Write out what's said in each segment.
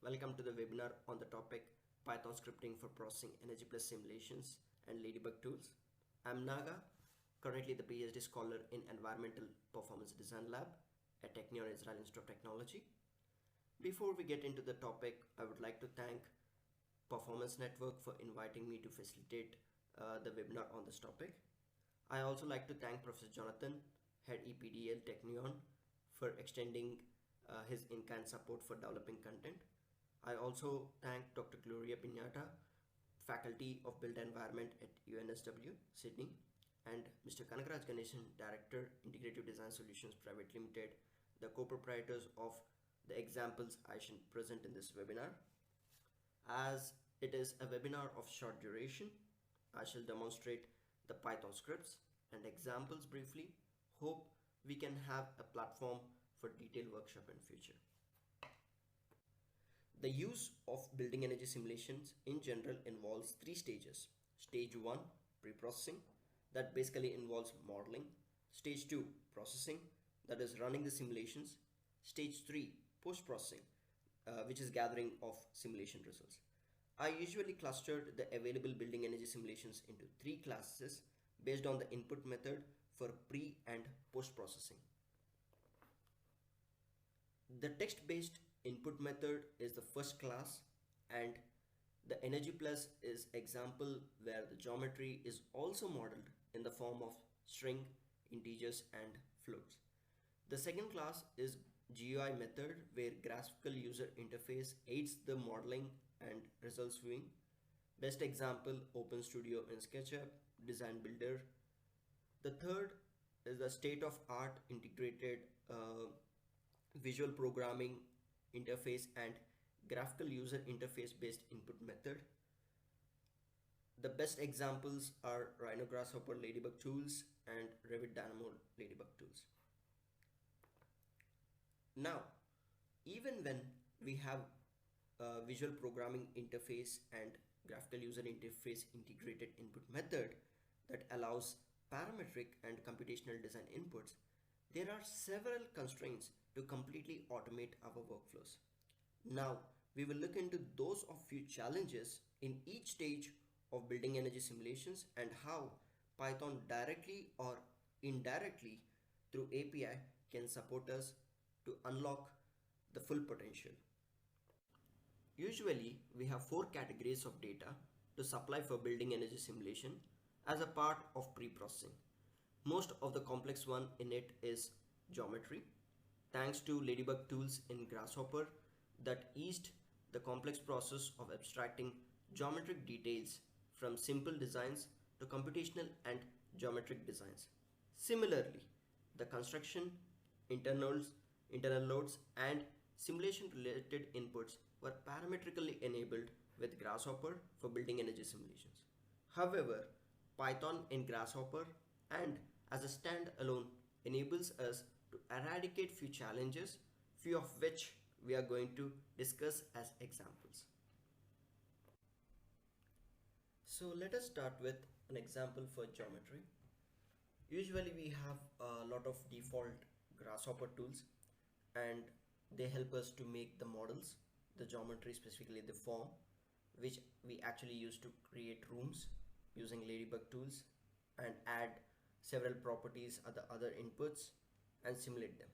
Welcome to the webinar on the topic Python scripting for processing EnergyPlus simulations and Ladybug Tools. I'm Naga, currently the PhD scholar in Environmental Performance Design Lab at Technion Israel Institute of Technology. Before we get into the topic, I would like to thank Performance Network for inviting me to facilitate the webinar on this topic. I also like to thank Professor Jonathan, Head EPDL Technion, for extending his in-kind support for developing content. I also thank Dr. Gloria Piñata, Faculty of Built Environment at UNSW, Sydney, and Mr. Kanagaraj Ganeshan, Director, Integrative Design Solutions Private Limited, the co-proprietors of the examples I shall present in this webinar. As it is a webinar of short duration, I shall demonstrate the Python scripts and examples briefly. Hope we can have a platform for detailed workshop in future. The use of building energy simulations in general involves three stages. Stage 1, pre-processing, that basically involves modeling. Stage 2, processing, that is running the simulations. Stage 3, post-processing, which is gathering of simulation results. I usually clustered the available building energy simulations into three classes based on the input method for pre and post-processing. The text-based input method is the first class, and the EnergyPlus is example where the geometry is also modeled in the form of string, integers, and floats. The second class is GUI method, where graphical user interface aids the modeling and results viewing. Best example, OpenStudio in SketchUp, Design Builder. The third is the state-of-art integrated visual programming interface and graphical user interface based input method. The best examples are Rhino Grasshopper Ladybug Tools and Revit Dynamo Ladybug Tools. Now, even when we have a visual programming interface and graphical user interface integrated input method that allows parametric and computational design inputs, there are several constraints to completely automate our workflows. Now, we will look into those of few challenges in each stage of building energy simulations and how Python directly or indirectly through API can support us to unlock the full potential. Usually, we have four categories of data to supply for building energy simulation as a part of pre-processing. Most of the complex one in it is geometry. Thanks to Ladybug Tools in Grasshopper that eased the complex process of abstracting geometric details from simple designs to computational and geometric designs. Similarly, the construction, internal loads, and simulation related inputs were parametrically enabled with Grasshopper for building energy simulations. However, Python in Grasshopper and as a standalone enables us to eradicate few challenges, few of which we are going to discuss as examples. So let us start with an example for geometry. Usually we have a lot of default Grasshopper tools and they help us to make the models, the geometry, specifically the form, which we actually use to create rooms using Ladybug Tools and add several properties at the other inputs and simulate them.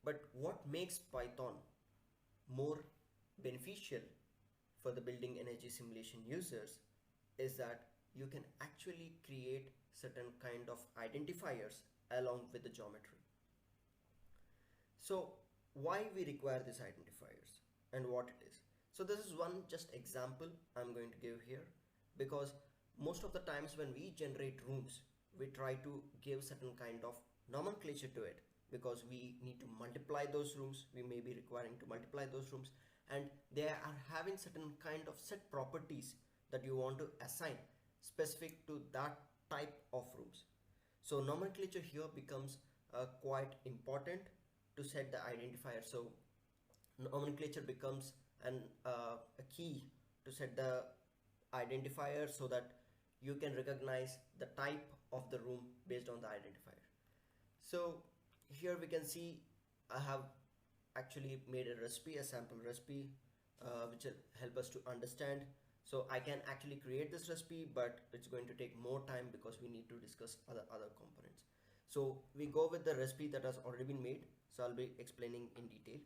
But what makes Python more beneficial for the building energy simulation users is that you can actually create certain kind of identifiers along with the geometry. So why we require these identifiers and what it is? So this is one just example I'm going to give here, because most of the times when we generate rooms, we try to give certain kind of nomenclature to it because we need to multiply those rooms. We may be requiring to multiply those rooms and they are having certain kind of set properties that you want to assign specific to that type of rooms. So nomenclature here becomes quite important to set the identifier. So nomenclature becomes a key to set the identifier so that you can recognize the type of the room based on the identifier. So here we can see I have actually made a recipe, a sample recipe, which will help us to understand. So I can actually create this recipe, but it's going to take more time because we need to discuss other components. So we go with the recipe that has already been made. So I'll be explaining in detail.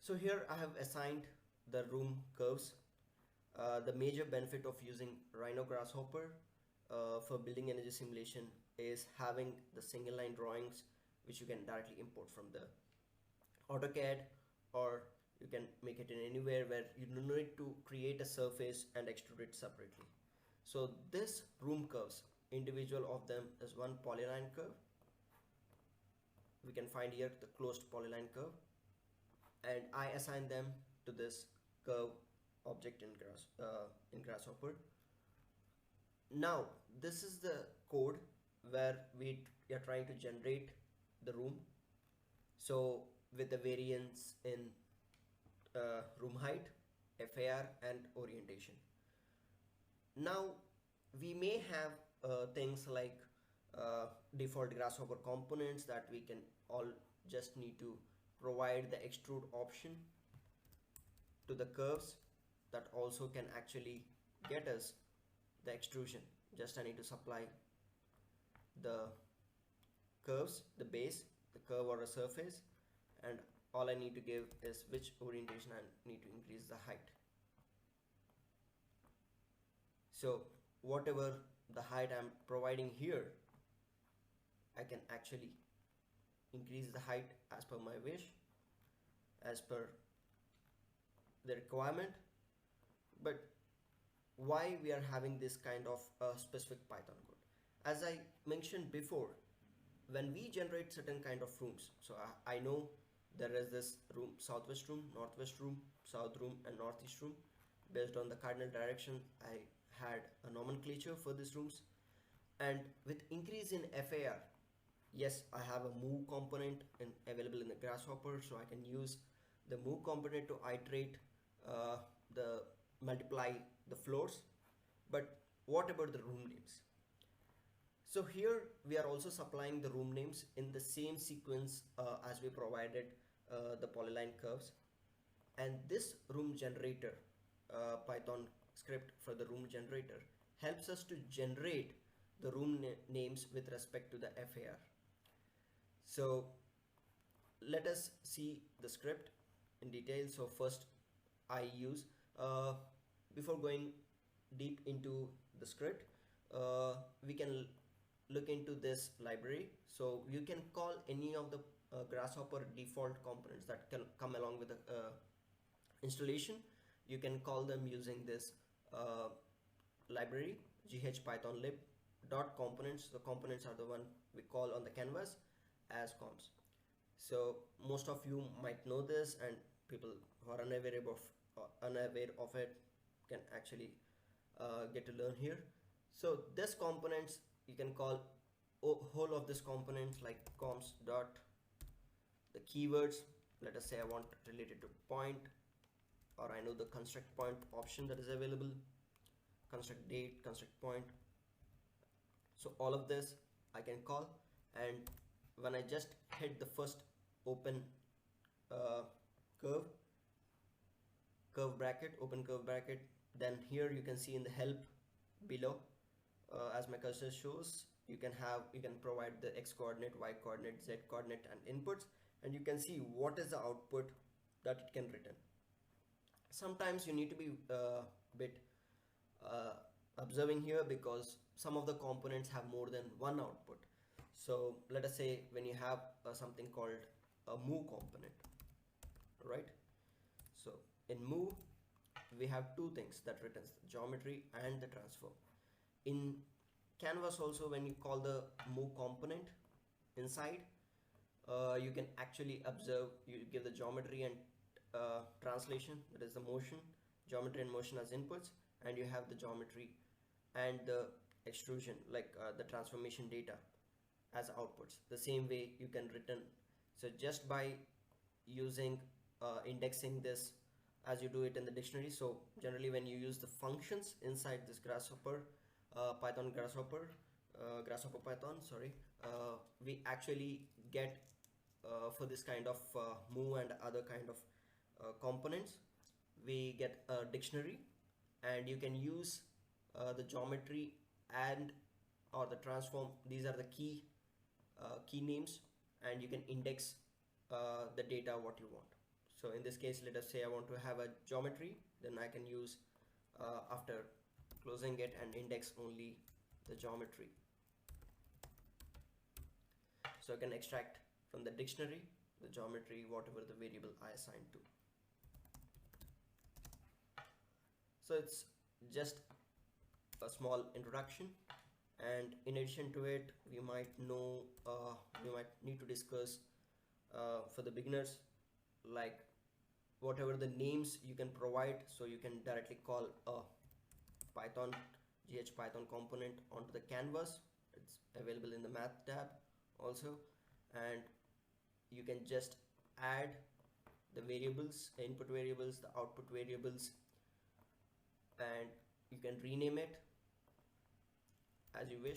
So here I have assigned the room curves. The major benefit of using Rhino Grasshopper for building energy simulation is having the single line drawings which you can directly import from the AutoCAD, or you can make it in anywhere where you don't need to create a surface and extrude it separately. So this room curves, individual of them is one polyline curve. We can find here the closed polyline curve, and I assign them to this curve object in Grasshopper. Now this is the code where we are trying to generate the room. So with the variance in room height, FAR and orientation. Now we may have things like default Grasshopper components that we can all just need to provide the extrude option to the curves that also can actually get us the extrusion. Just I need to supply the curves, the base, the curve or a surface, and all I need to give is which orientation I need to increase the height. So whatever the height I'm providing here, I can actually increase the height as per my wish, as per the requirement. But why we are having this kind of specific Python code? As I mentioned before, when we generate certain kind of rooms, so I know there is this room, southwest room, northwest room, south room and northeast room. Based on the cardinal direction, I had a nomenclature for these rooms, and with increase in FAR, yes, I have a move component available in the Grasshopper, so I can use the move component to iterate the multiply the floors. But what about the room names? So here we are also supplying the room names in the same sequence as we provided the polyline curves, and this room generator Python script for the room generator helps us to generate the room names with respect to the FAR. So let us see the script in detail. So first I use before going deep into the script, we can look into this library. So you can call any of the Grasshopper default components that can come along with the installation. You can call them using this library ghpythonlib.components. The components are the one we call on the canvas as comps. So most of you might know this, and people who are unaware of it can actually get to learn here. So this components, you can call whole of this components like comps dot the keywords. Let us say I want related to point, or I know the construct point option that is available, construct date, construct point. So all of this I can call, and when I just hit the first open curve bracket, open curve bracket, then here you can see in the help below, as my cursor shows, you can provide the x coordinate, y coordinate, z coordinate and inputs, and you can see what is the output that it can return. Sometimes you need to be bit observing here, because some of the components have more than one output. So let us say when you have something called a move component, right? So in move we have two things that returns, the geometry and the transform. In canvas also, when you call the move component inside, you can actually observe, you give the geometry and translation, that is the motion, geometry and motion as inputs, and you have the geometry and the extrusion, like the transformation data as outputs. The same way you can return. So just by using indexing this as you do it in the dictionary. So generally when you use the functions inside this Grasshopper Grasshopper Python, sorry, we actually get for this kind of move and other kind of components, we get a dictionary, and you can use the geometry and or the transform. These are the key names, and you can index the data what you want. So in this case, let us say I want to have a geometry, then I can use after closing it and index only the geometry. So I can extract from the dictionary the geometry, whatever the variable I assigned to. So it's just a small introduction, and in addition to it, we might need to discuss for the beginners, like whatever the names you can provide. So you can directly call a Python component onto the canvas. It's available in the math tab also, and you can just add the variables, the input variables, the output variables, and you can rename it as you wish.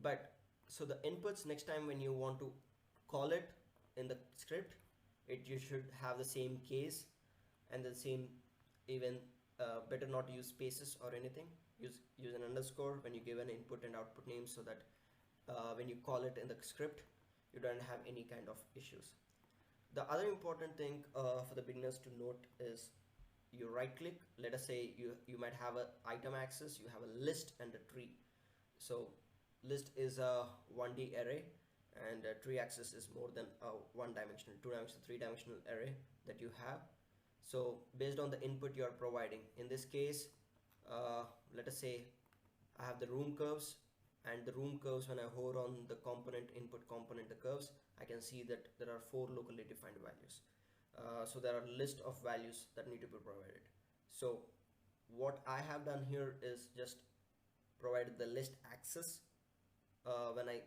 But so the inputs, next time when you want to call it in the script, you should have the same case and the same, even better not use spaces or anything. Use an underscore when you give an input and output name, so that when you call it in the script, you don't have any kind of issues. The other important thing for the beginners to note is you right click. Let us say you might have a item axis, you have a list and a tree. So list is a 1D array, and a tree axis is more than a one-dimensional, two-dimensional, three-dimensional array that you have. So based on the input you are providing, in this case, let us say I have the room curves, and the room curves, when I hover on the component, input component, the curves, I can see that there are 4 locally defined values. So there are a list of values that need to be provided. So what I have done here is just provided the list axis when I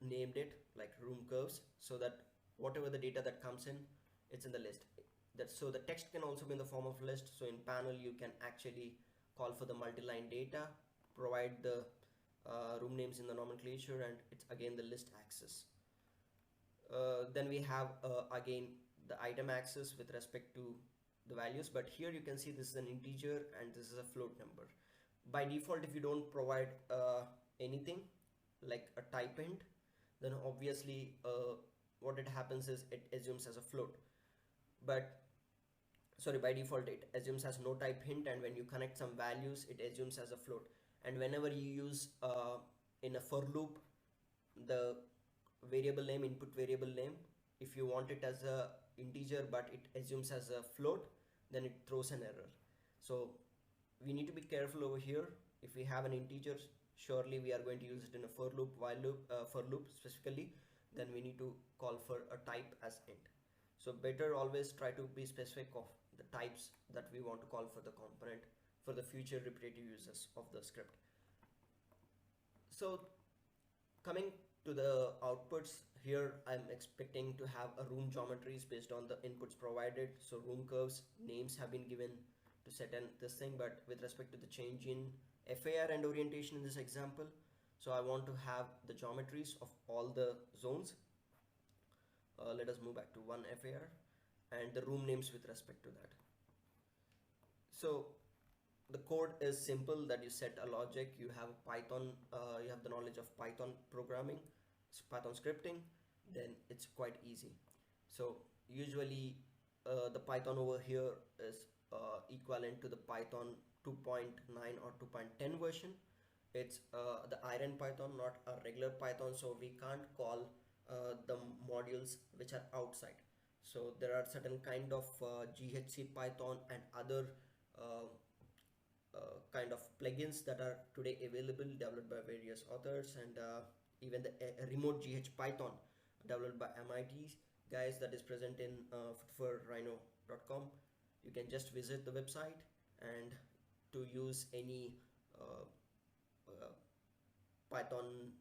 named it like room curves, so that whatever the data that comes in, it's in the list. So the text can also be in the form of list. So in panel, you can actually call for the multi-line data, provide the room names in the nomenclature, and it's again the list axis. Then we have again the item axis with respect to the values, but here you can see this is an integer and this is a float number. By default, if you don't provide anything like a type int, then obviously what it happens is it assumes as a float. But sorry, by default it assumes as no type hint, and when you connect some values, it assumes as a float. And whenever you use in a for loop the variable name, input variable name, if you want it as a integer but it assumes as a float, then it throws an error. So we need to be careful over here. If we have an integer, surely we are going to use it in a for loop, while loop, for loop specifically, then we need to call for a type as int. So better always try to be specific of the types that we want to call for the component for the future repetitive uses of the script. So coming to the outputs, here I'm expecting to have a room geometries based on the inputs provided. So room curves names have been given to set in this thing, but with respect to the change in FAR and orientation in this example, so I want to have the geometries of all the zones. Let us move back to one FAR and the room names with respect to that. So the code is simple, that you set a logic, you have Python, you have the knowledge of Python programming, Python scripting, then it's quite easy. So usually the Python over here is equivalent to the Python 2.9 or 2.10 version. It's the Iron Python, not a regular Python, so we can't call the modules which are outside. So there are certain kind of GHC Python and other kind of plugins that are today available, developed by various authors, and even the remote GH Python developed by MIT guys that is present in footforrhino.com. You can just visit the website, and to use any Python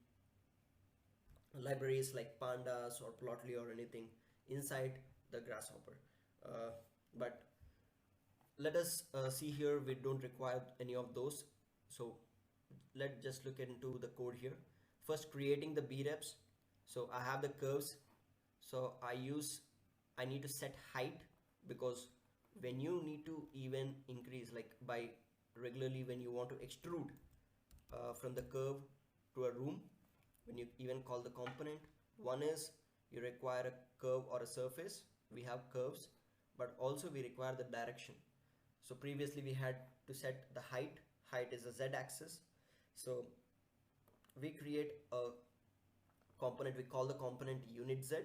libraries like pandas or plotly or anything inside the grasshopper. But let us see here, we don't require any of those. So let's just look into the code here. First, creating the B reps. So I have the curves. So I need to set height, because when you need to even increase, like by regularly when you want to extrude from the curve to a room, when you even call the component, one is you require a curve or a surface. We have curves, but also we require the direction. So previously we had to set the height is a z axis. So we create a component, we call the component unit z,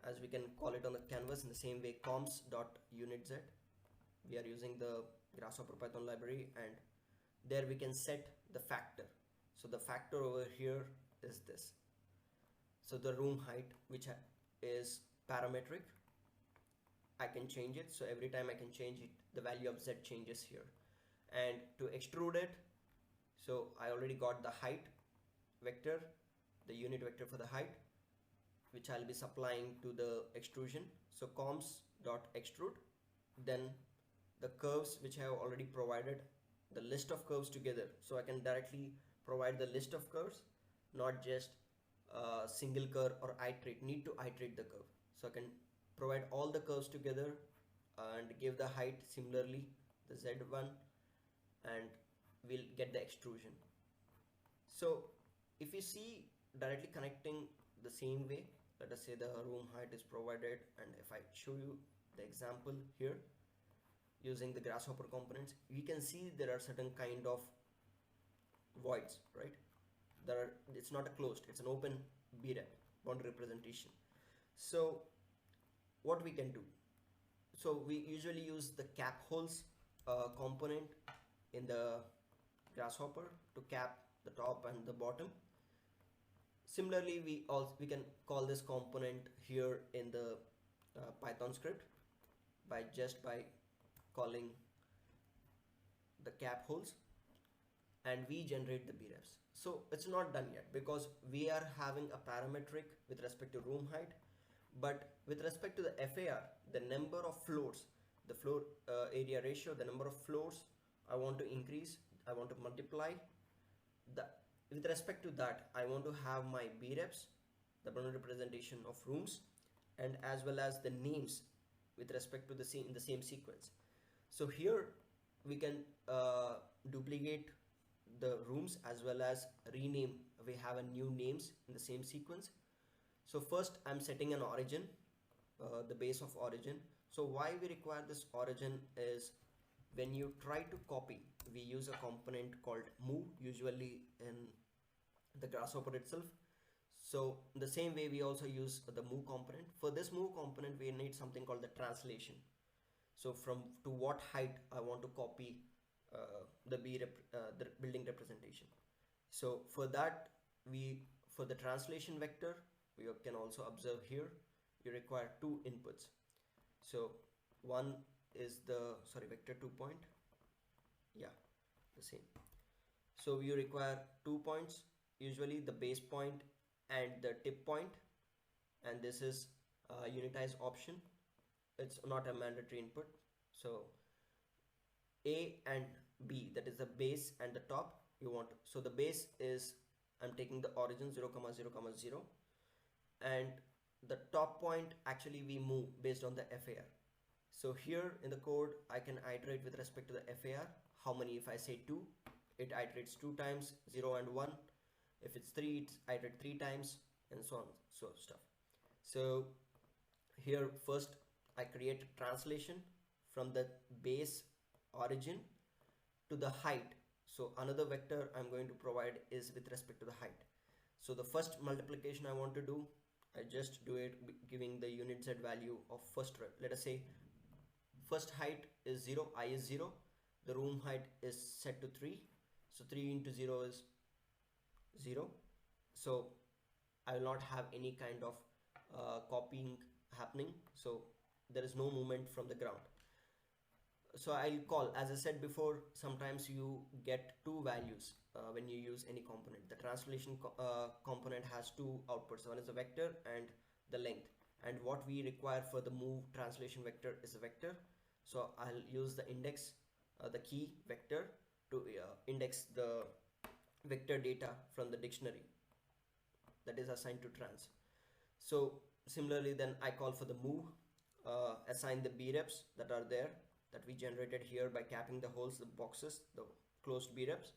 as we can call it on the canvas in the same way, comps dot unit z. We are using the Grasshopper Python library, and there we can set the factor. So the factor over here is this. So the room height, which is parametric, I can change it. So every time I can change it, the value of z changes here. And to extrude it, so I already got the height vector, the unit vector for the height, which I'll be supplying to the extrusion. So comps dot extrude, then the curves which I have already provided, the list of curves together. So I can directly provide the list of curves, not just single curve or need to iterate the curve. So I can provide all the curves together and give the height similarly, the z1, and we'll get the extrusion. So if you see directly connecting the same way, let us say the room height is provided, and if I show you the example here using the Grasshopper components, we can see there are certain kind of voids, right? It's not a closed, it's an open BREP, boundary representation. So what we can do, so we usually use the cap holes component in the Grasshopper to cap the top and the bottom. Similarly, we can call this component here in the Python script by calling the cap holes, and we generate the BREPs. So it's not done yet, because we are having a parametric with respect to room height, but with respect to the FAR, the number of floors, the floor area ratio, the number of floors I want to increase, I want to multiply. With respect to that, I want to have my BREPs, the boundary representation of rooms, and as well as the names with respect to in the same sequence. So here we can duplicate the rooms as well as rename. We have a new names in the same sequence. So first I'm setting an origin, the base of origin. So why we require this origin is when you try to copy, we use a component called move, usually in the Grasshopper itself. So in the same way, we also use the move component. For this move component, we need something called the translation. So from to what height I want to copy the building representation. So for that, for the translation vector, we can also observe here, you require two inputs. So one is the vector 2 point, yeah, the same. So you require 2 points, usually the base point and the tip point, and this is a unitized option. It's not a mandatory input. So A and B, that is the base and the top, you want. So the base is, I'm taking the origin 0, 0, 0, and the top point actually we move based on the FAR. So here in the code, I can iterate with respect to the FAR. How many? If I say 2, it iterates 2 times, 0 and 1. If it's 3, it's iterate 3 times, and so on, so stuff. So here first I create a translation from the base origin to the height. So another vector I'm going to provide is with respect to the height. So the first multiplication I want to do, I just do it giving the unit z value of first rep. Let us say first height is 0, I is 0, the room height is set to 3, so 3 into 0 is 0. So I will not have any kind of copying happening, so there is no movement from the ground. So I'll call, as I said before, sometimes you get two values when you use any component. The translation component has two outputs. One is a vector and the length, and what we require for the move translation vector is a vector. So I'll use the index, the key vector, to index the vector data from the dictionary. that is assigned to trans. So similarly, then I call for the move, assign the B-reps that are there that we generated here by capping the holes, the boxes, the closed B-reps.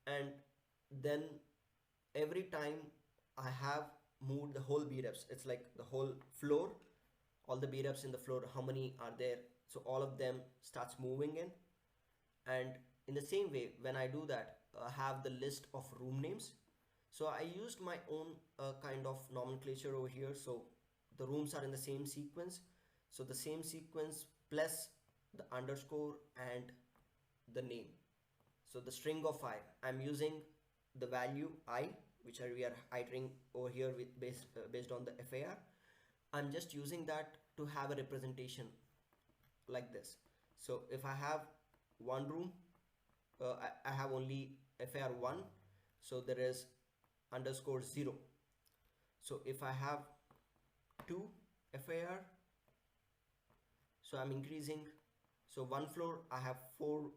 And then every time I have moved the whole B-reps, it's like the whole floor, all the B-reps in the floor, how many are there? So all of them starts moving in. And in the same way, when I do that, I have the list of room names. So I used my own kind of nomenclature over here. So the rooms are in the same sequence. So the same sequence plus the underscore and the name. So the string of I'm using the value I, which we are iterating over here with based on the FAR. I'm just using that to have a representation like this. So if I have one room, I have only FAR 1, so there is underscore 0. So if I have 2 FAR, so I'm increasing. So one floor I have 4,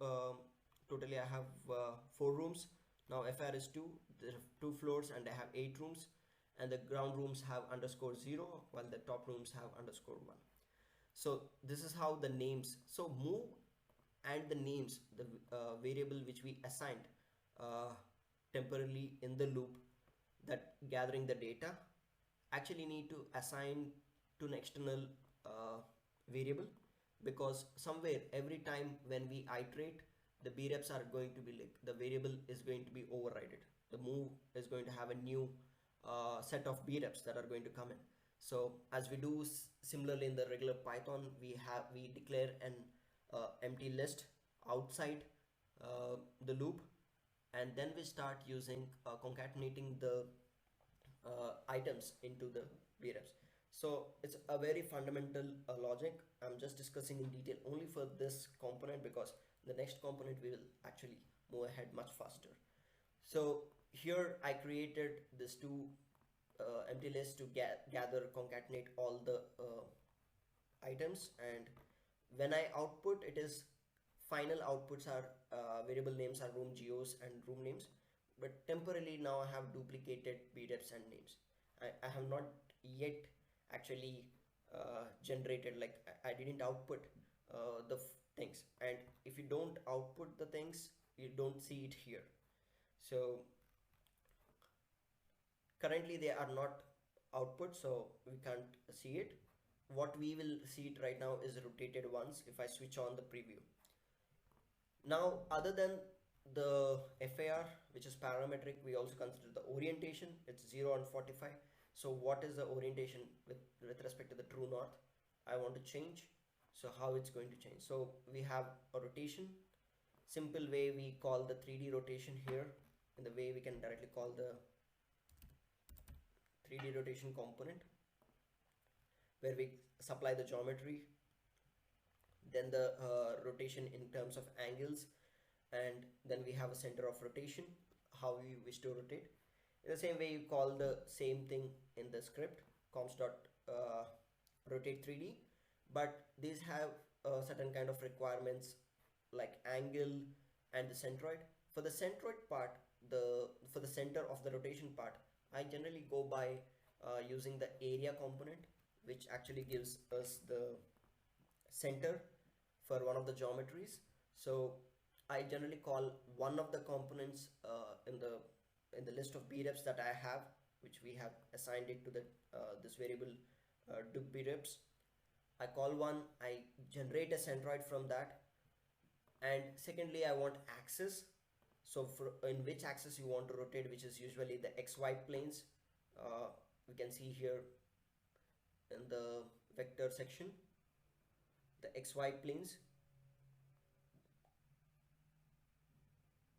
totally I have 4 rooms. Now FAR is 2, there are 2 floors and I have 8 rooms, and the ground rooms have underscore 0 while the top rooms have underscore 1. So this is how the names, so move and the names, the variable which we assigned temporarily in the loop that gathering the data, actually need to assign to an external variable, because somewhere every time when we iterate, the B-reps are going to be like, the variable is going to be overridden. The move is going to have a new set of B-reps that are going to come in. So as we do similarly in the regular Python, we declare an empty list outside the loop, and then we start using concatenating the items into the B-reps. So it's a very fundamental logic. I'm just discussing in detail only for this component, because the next component we will actually move ahead much faster. So here I created this two empty lists to gather, concatenate all the items, and when I output, it is final outputs are variable names are room geos and room names, but temporarily now I have duplicated B-reps and names. I have not yet actually generated, like I didn't output the things, and if you don't output the things, you don't see it here. So currently they are not output, so we can't see it. What we will see it right now is rotated once if I switch on the preview. Now other than the FAR, which is parametric, we also consider the orientation. It's 0 and 45. So what is the orientation with respect to the true north? I want to change. So how it's going to change? So we have a rotation. Simple way we call the 3D rotation here. In the way we can directly call the 3D rotation component, where we supply the geometry, then the rotation in terms of angles, and then we have a center of rotation, how we wish to rotate. In the same way, you call the same thing in the script rotate 3D, but these have certain kind of requirements like angle and the centroid. For the centroid part, for the center of the rotation part, I generally go by using the area component, which actually gives us the center for one of the geometries. So I generally call one of the components in the list of B-reps that I have, which we have assigned it to the this variable dup B-reps. I call one, I generate a centroid from that, and secondly I want axis. So in which axis you want to rotate, which is usually the XY planes. We can see here in the vector section the XY planes.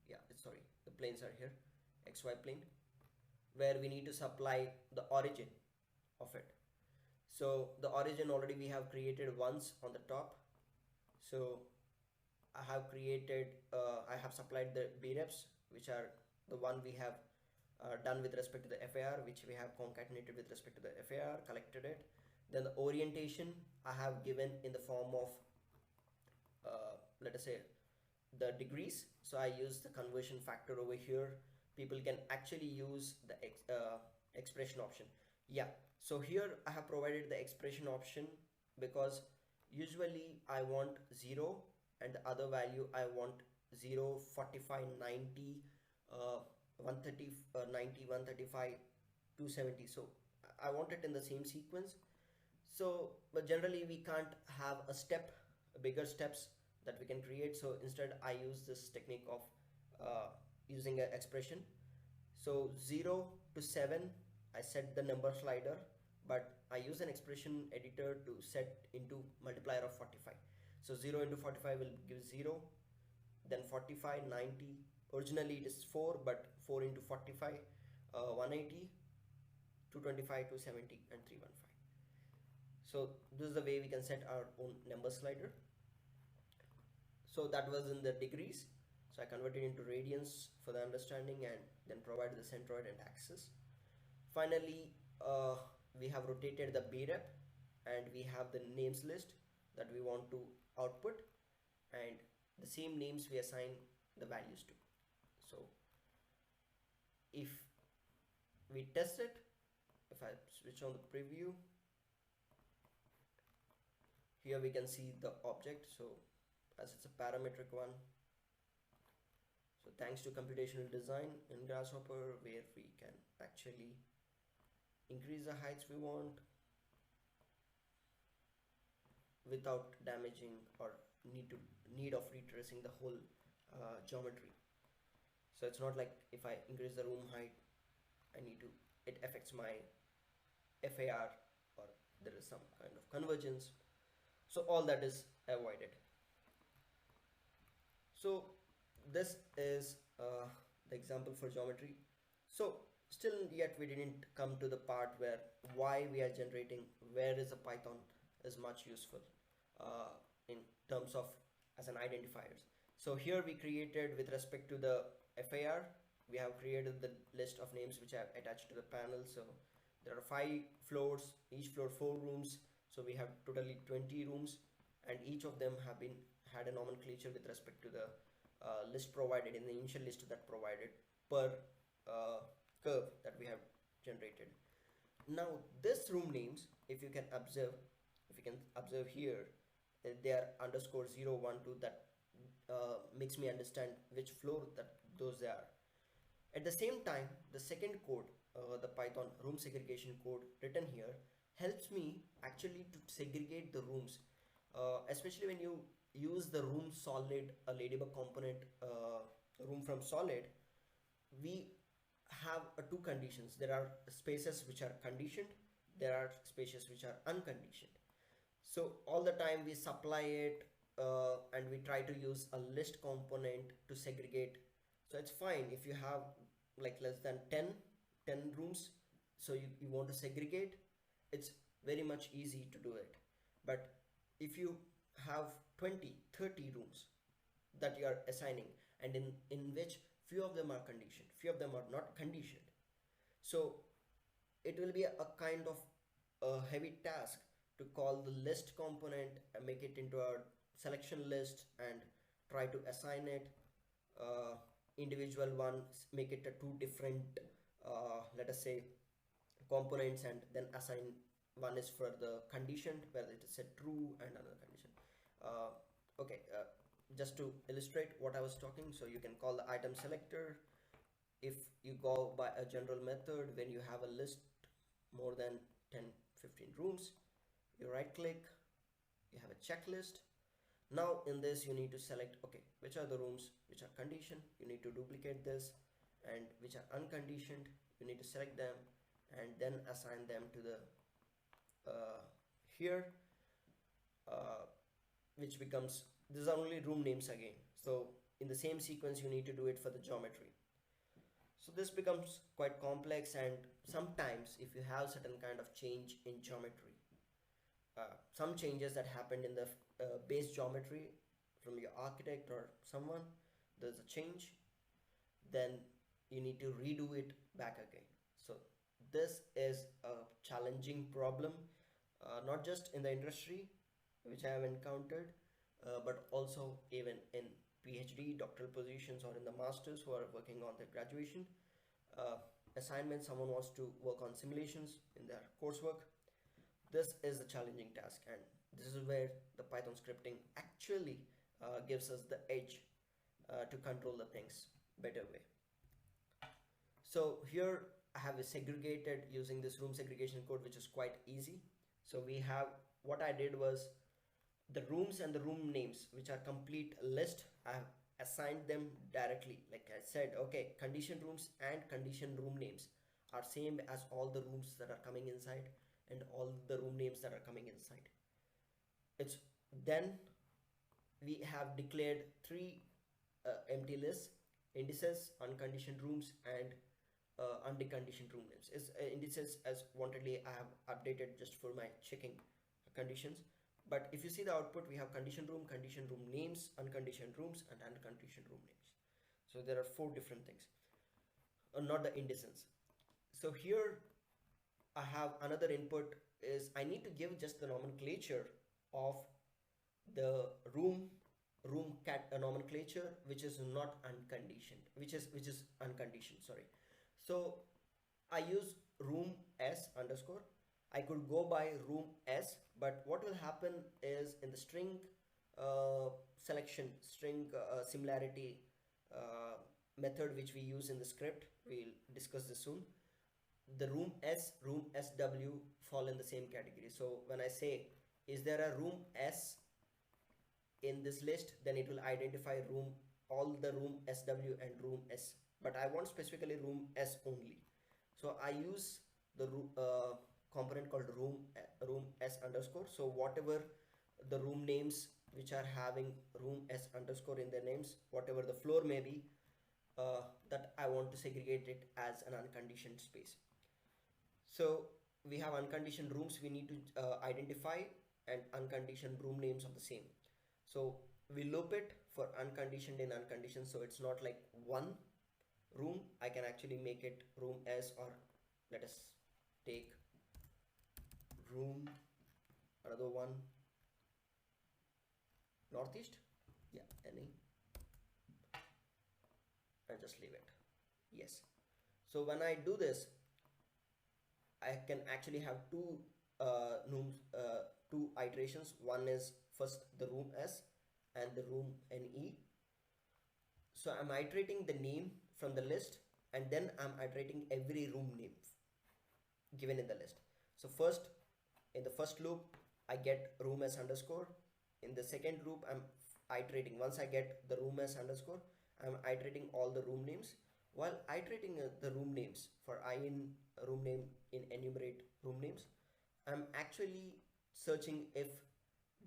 Yeah, sorry, the planes are here, XY plane, where we need to supply the origin of it. So the origin already we have created once on the top. So I have created, I have supplied the B-reps, which are the one we have done with respect to the FAR, which we have concatenated with respect to the FAR, collected it. Then the orientation I have given in the form of, let us say, the degrees. So I use the conversion factor over here. People can actually use the expression option. Yeah, so here I have provided the expression option because usually I want 0 and the other value I want 0, 45, 90, 130, 90, 135, 270. So I want it in the same sequence. So, but generally we can't have a step, bigger steps that we can create. So instead I use this technique of using an expression. So 0 to 7, I set the number slider, but I use an expression editor to set into multiplier of 45. So 0 into 45 will give 0, then 45, 90. Originally it is 4, but 4 into 45, 180, 225, 270, and 315. So this is the way we can set our own number slider. So that was in the degrees. So I converted into radians for the understanding and then provided the centroid and axis. Finally, we have rotated the B rep and we have the names list that we want to output, and the same names we assign the values to. So if we test it, if I switch on the preview, here we can see the object. So as it's a parametric one, so thanks to computational design in Grasshopper, where we can actually increase the heights we want without damaging or need of retracing the whole geometry. So it's not like if I increase the room height, it affects my FAR or there is some kind of convergence. So all that is avoided. So this is the example for geometry. So still yet we didn't come to the part where why we are generating, where is a Python is much useful in terms of as an identifiers. So here we created with respect to the FAR, we have created the list of names which are attached to the panel. So there are 5 floors, each floor 4 rooms. So we have totally 20 rooms, and each of them had a nomenclature with respect to the list provided in the initial list that provided per curve that we have generated. Now this room names, if you can observe here, they are underscore 0, 1, 2. That makes me understand which floor those are. At the same time, the second code, the Python room segregation code written here, helps me actually to segregate the rooms, especially when you use the room solid, a Ladybug component, room from solid. We have two conditions. There are spaces which are conditioned, there are spaces which are unconditioned. So all the time we supply it and we try to use a list component to segregate. So it's fine if you have like less than 10 rooms, so you want to segregate, it's very much easy to do it. But if you have 20, 30 rooms that you are assigning, and in which few of them are conditioned, few of them are not conditioned, so it will be a kind of a heavy task to call the list component and make it into a selection list and try to assign it individual ones, make it a two different let us say components, and then assign one is for the conditioned where it is set true and another condition. Okay, just to illustrate what I was talking, so you can call the item selector. If you go by a general method, when you have a list more than 10, 15 rooms, you right click, you have a checklist. Now in this you need to select, okay, which are the rooms which are conditioned, you need to duplicate this, and which are unconditioned, you need to select them and then assign them to the here, which becomes, these are only room names again. So in the same sequence you need to do it for the geometry. So this becomes quite complex, and sometimes if you have certain kind of change in geometry, some changes that happened in the base geometry from your architect or someone, there's a change, then you need to redo it back again. So this is a challenging problem, not just in the industry which I have encountered, but also even in PhD, doctoral positions, or in the masters who are working on their graduation. assignment, someone wants to work on simulations in their coursework, this is a challenging task, and this is where the Python scripting actually gives us the edge to control the things better way. So here I have a segregated using this room segregation code, which is quite easy. So we have, what I did was the rooms and the room names, which are complete list, I have assigned them directly. Like I said, okay, condition rooms and condition room names are same as all the rooms that are coming inside and all the room names that are coming inside. It's then we have declared three empty lists: indices, unconditioned rooms, and undeconditioned room names. Is indices, as wantedly I have updated just for my checking conditions. But if you see the output, we have condition room names, unconditioned rooms, and unconditioned room names. So there are 4 different things, not the indices. So here I have another input is I need to give just the nomenclature of the room cat nomenclature, which is not unconditioned, which is unconditioned, sorry. So I use room s underscore. I could go by room s, but what will happen is in the string selection, string similarity method which we use in the script, we'll discuss this soon, the room sw fall in the same category. So when I say is there a room s in this list, then it will identify all the room sw and room s, but I want specifically room s only. So I use the component called room s underscore. So whatever the room names which are having room s underscore in their names, whatever the floor may be, that I want to segregate it as an unconditioned space. So we have unconditioned rooms we need to identify, and unconditioned room names of the same. So we loop it for unconditioned and unconditioned, so it's not like one room. I can actually make it room s, or let us take room, another one, northeast, yeah, any, and just leave it, yes. So when I do this, I can actually have two two iterations. One is first the room s and the room ne. So I'm iterating the name from the list, and then I'm iterating every room name given in the list. So first, in the first loop, I get room s underscore. In the second loop, I'm iterating. Once I get the room s underscore, I'm iterating all the room names. While iterating the room names for I in room name in enumerate room names, I'm actually searching if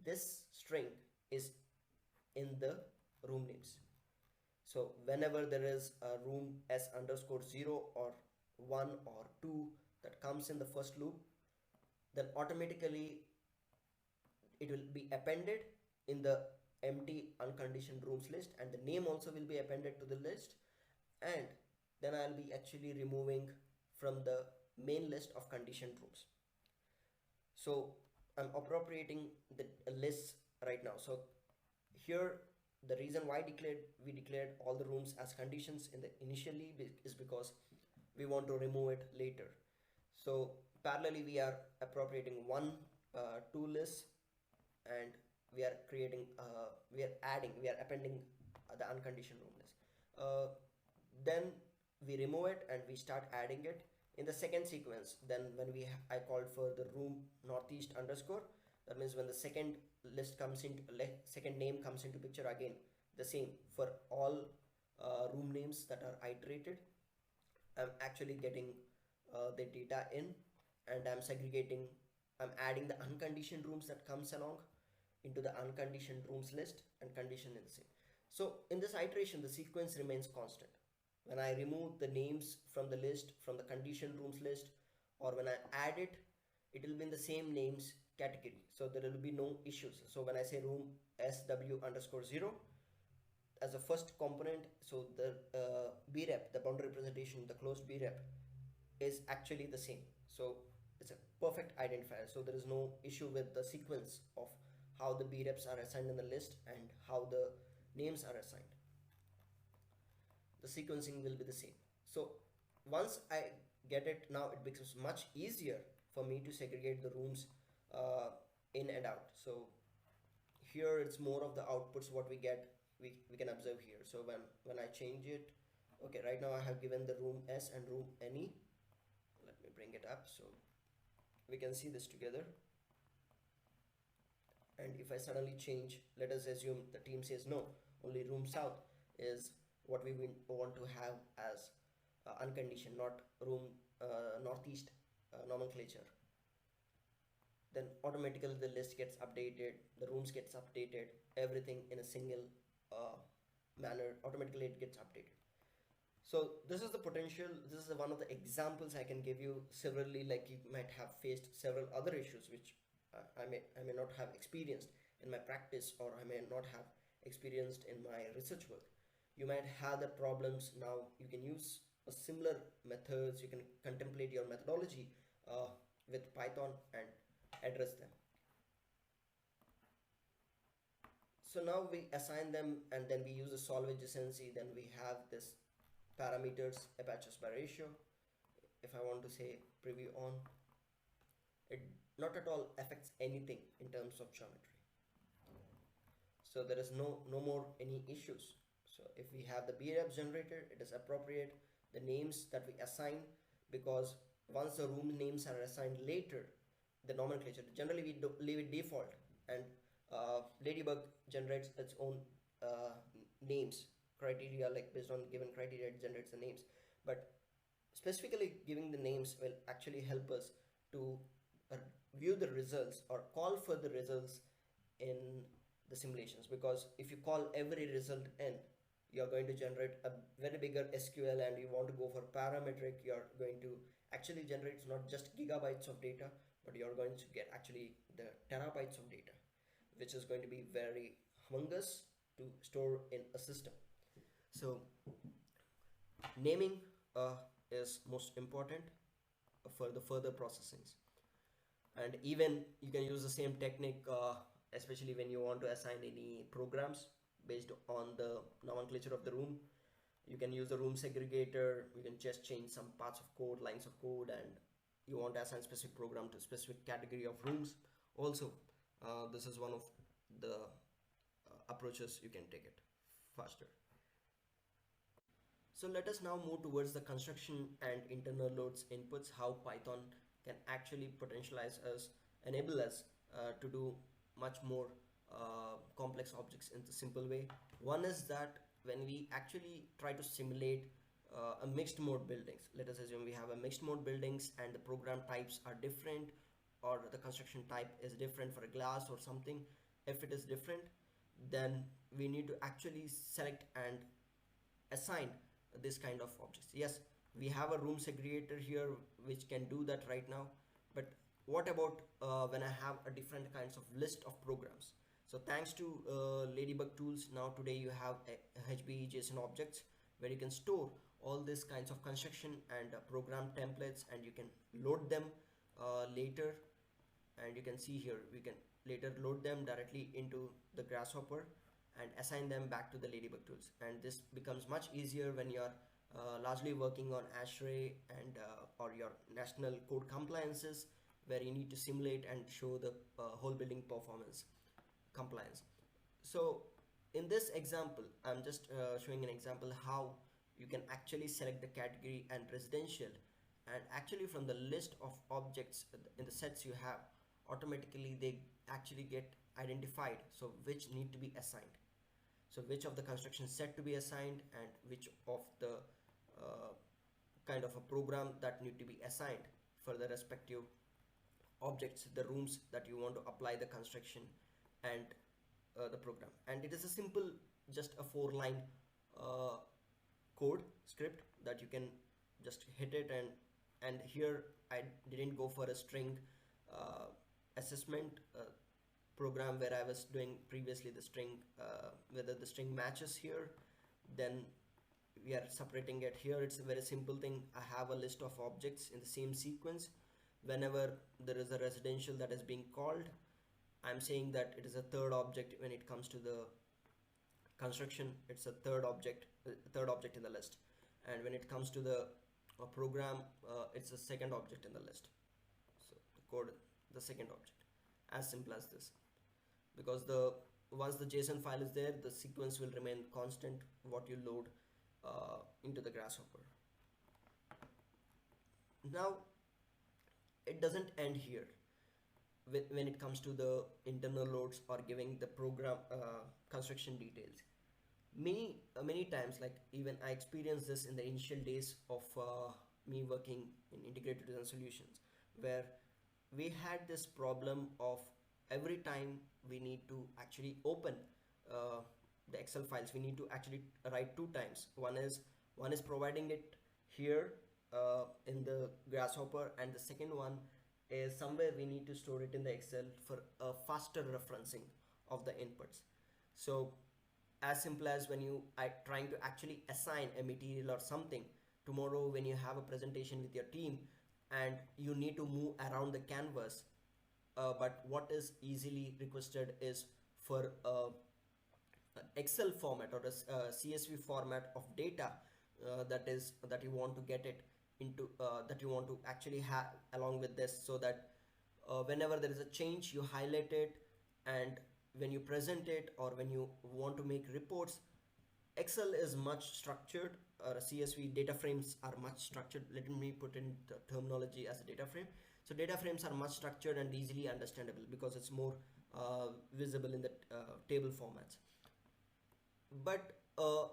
this string is in the room names. So whenever there is a room s underscore 0 or 1 or 2 that comes in the first loop, then automatically it will be appended in the empty unconditioned rooms list, and the name also will be appended to the list, and then I'll be actually removing from the main list of conditioned rooms. So I'm appropriating the lists right now. So here the reason why we declared all the rooms as conditions in the initially is because we want to remove it later. So parallelly we are appropriating one two lists, and we are creating we are appending the unconditioned room list. Then we remove it and we start adding it in the second sequence. Then when I called for the room northeast underscore, that means when the second list comes into second name comes into picture, again the same for all room names that are iterated, I'm actually getting the data in, and I'm segregating, I'm adding the unconditioned rooms that comes along into the unconditioned rooms list, and condition is the same. So in this iteration the sequence remains constant. When I remove the names from the list, from the conditioned rooms list, or when I add it, it will be in the same names category, so there will be no issues. So when I say room sw underscore 0 as a first component, so the brep, the boundary representation, the closed brep is actually the same. So it's a perfect identifier, so there is no issue with the sequence of how the breps are assigned in the list and how the names are assigned. The sequencing will be the same. So once I get it, now it becomes much easier for me to segregate the rooms uh, in and out. So here it's more of the outputs what we get, we can observe here. So when I change it, okay, right now I have given the room S and room NE. Let me bring it up so we can see this together. And if I suddenly change, let us assume the team says no, only room south is what we want to have as unconditioned, not room northeast nomenclature, then automatically the list gets updated, the rooms gets updated, everything in a single uh, manner, automatically it gets updated. So this is the potential, this is one of the examples I can give you. Severally, like you might have faced several other issues which I may not have experienced in my practice, or I may not have experienced in my research work. You might have the problems. Now you can use a similar methods, you can contemplate your methodology with Python and address them. So now we assign them and then we use a solve adjacency, then we have this parameters apertures by ratio. If I want to say preview on, it not at all affects anything in terms of geometry. So there is no more any issues. So if we have the BRAP generator, it is appropriate the names that we assign, because once the room names are assigned later, the nomenclature, generally we leave it default, and Ladybug generates its own names criteria, like based on given criteria it generates the names, but specifically giving the names will actually help us to view the results or call for the results in the simulations. Because if you call every result n, you're going to generate a very bigger SQL, and you want to go for parametric, you're going to actually generate not just gigabytes of data, but you're going to get actually the terabytes of data, which is going to be very humongous to store in a system. So naming is most important for the further processings. And even you can use the same technique, especially when you want to assign any programs based on the nomenclature of the room. You can use the room segregator, you can just change some parts of code, lines of code, and you want to assign specific program to specific category of rooms. Also, this is one of the approaches you can take it faster. So let us now move towards the construction and internal loads inputs, how Python can actually potentialize us, enable us to do much more complex objects in the simple way. One is that when we actually try to simulate a mixed mode buildings, let us assume we have a mixed mode buildings and the program types are different, or the construction type is different for a glass or something. If it is different, then we need to actually select and assign this kind of objects. Yes, we have a room segregator here which can do that right now, but what about when I have a different kinds of list of programs? So thanks to Ladybug Tools, now today you have a HB JSON objects where you can store all these kinds of construction and program templates, and you can load them later. And you can see here we can later load them directly into the Grasshopper and assign them back to the Ladybug Tools. And this becomes much easier when you're largely working on ASHRAE and or your national code compliances, where you need to simulate and show the whole building performance compliance. So in this example, I'm just showing an example how you can actually select the category and residential, and actually from the list of objects in the sets you have, automatically they actually get identified, so which need to be assigned. So which of the construction set to be assigned, and which of the kind of a program that need to be assigned for the respective objects, the rooms that you want to apply the construction, and the program. And it is a simple, just a 4-line code script that you can just hit it, and here I didn't go for a string assessment program where I was doing previously the string, whether the string matches here, then we are separating it. Here it's a very simple thing. I have a list of objects in the same sequence. Whenever there is a residential that is being called, I'm saying that it is a third object. When it comes to the construction, it's a third object in the list. And when it comes to the or program, it's the second object in the list. So the code, the second object, as simple as this. Because the once the JSON file is there, the sequence will remain constant what you load into the Grasshopper. Now it doesn't end here when it comes to the internal loads or giving the program construction details. Many times, like even I experienced this in the initial days of me working in integrated design solutions, where we had this problem of every time we need to actually open uh, the Excel files, we need to actually write two times. One is providing it here in the Grasshopper, and the second one is somewhere we need to store it in the Excel for a faster referencing of the inputs. So as simple as when you are trying to actually assign a material or something tomorrow, when you have a presentation with your team and you need to move around the canvas, but what is easily requested is for Excel format or a CSV format of data that you want to get it into, that you want to actually have along with this, so that whenever there is a change you highlight it, and when you present it or when you want to make reports, Excel is much structured, or CSV data frames are much structured. Let me put in the terminology as a data frame. So data frames are much structured and easily understandable because it's more visible in the table formats. But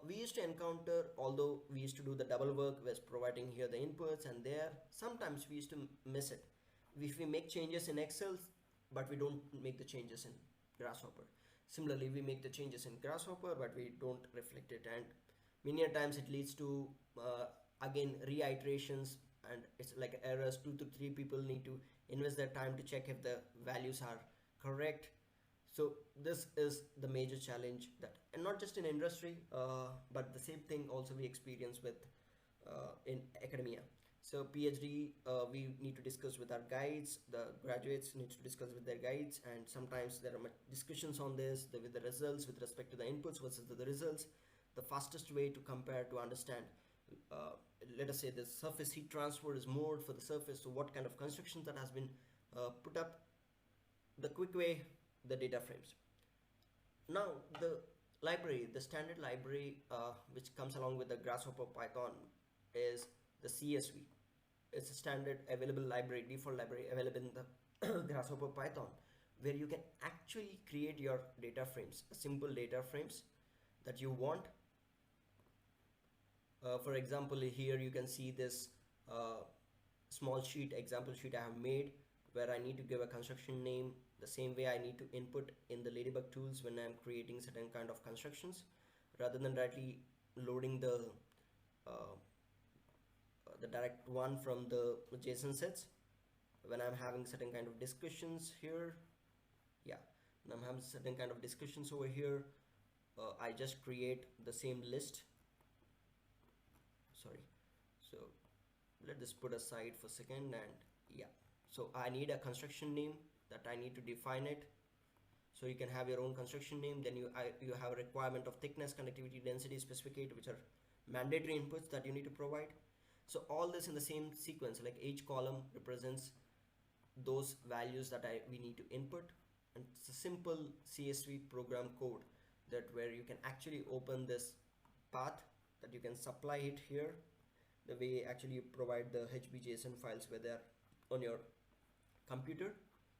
we used to encounter, although we used to do the double work with providing here the inputs and there, sometimes we used to miss it. If we make changes in Excel, but we don't make the changes in Grasshopper. Similarly, we make the changes in Grasshopper, but we don't reflect it, and many a times it leads to again reiterations, and it's like errors. 2 to 3 people need to invest their time to check if the values are correct. So this is the major challenge that, and not just in industry, but the same thing also we experience with in academia. So PhD, we need to discuss with our guides. The graduates need to discuss with their guides, and sometimes there are discussions on this with the results with respect to the inputs versus the results. The fastest way to compare to understand, let us say the surface heat transfer is more for the surface. So what kind of construction that has been put up? The quick way, the data frames. Now the library, the standard library which comes along with the Grasshopper Python is the CSV. It's a standard available library, default library available in the Grasshopper Python, where you can actually create your data frames, simple data frames that you want. For example, here you can see this small sheet, example sheet I have made, where I need to give a construction name the same way I need to input in the Ladybug Tools when I'm creating certain kind of constructions, rather than directly loading the direct one from the JSON sets. When I'm having certain kind of discussions here, yeah, when I'm having certain kind of discussions over here, I just create the same list. Sorry, so let this put aside for a second, and yeah, so I need a construction name that I need to define it. So you can have your own construction name. Then you have a requirement of thickness, conductivity, density, specificate, which are mandatory inputs that you need to provide. So all this in the same sequence, like each column represents those values that we need to input, and it's a simple CSV program code that where you can actually open this path, that you can supply it here the way actually you provide the HBJSON files where they're on your computer.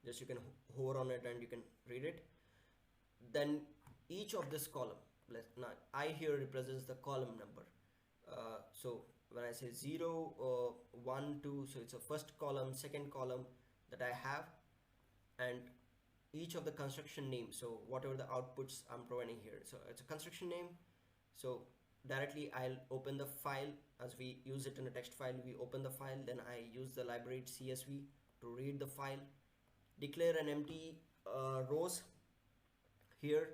Just you can hover on it and you can read it. Then each of this column, now I here represents the column number. So when I say 0, 1, 2, so it's a first column, second column that I have, and each of the construction names, so whatever the outputs I'm providing here, so it's a construction name. So directly I'll open the file, as we use it in a text file, we open the file, then I use the library CSV to read the file, declare an empty rows here,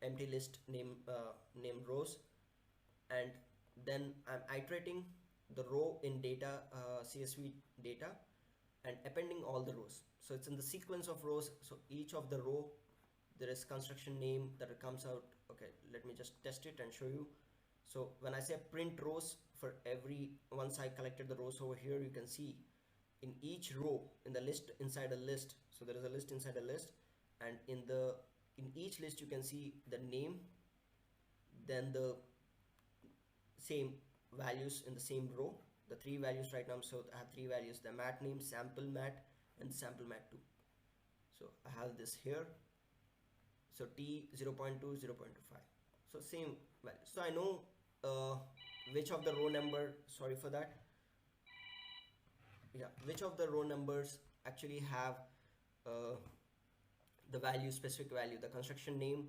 empty list name rows, and then I'm iterating the row in data CSV data and appending all the rows. So it's in the sequence of rows. So each of the row there is construction name that comes out. Okay, let me just test it and show you. So when I say print rows, for every, once I collected the rows over here, you can see in each row in the list inside a list, so there is a list inside a list, and in each list you can see the name, then the same values in the same row, the three values right now. So I have three values, the mat name, sample mat, and sample mat 2. So I have this here, so T 0.2 0.25, so same value. So I know which of the row number, sorry for that, yeah, which of the row numbers actually have uh, the value, specific value. The construction name,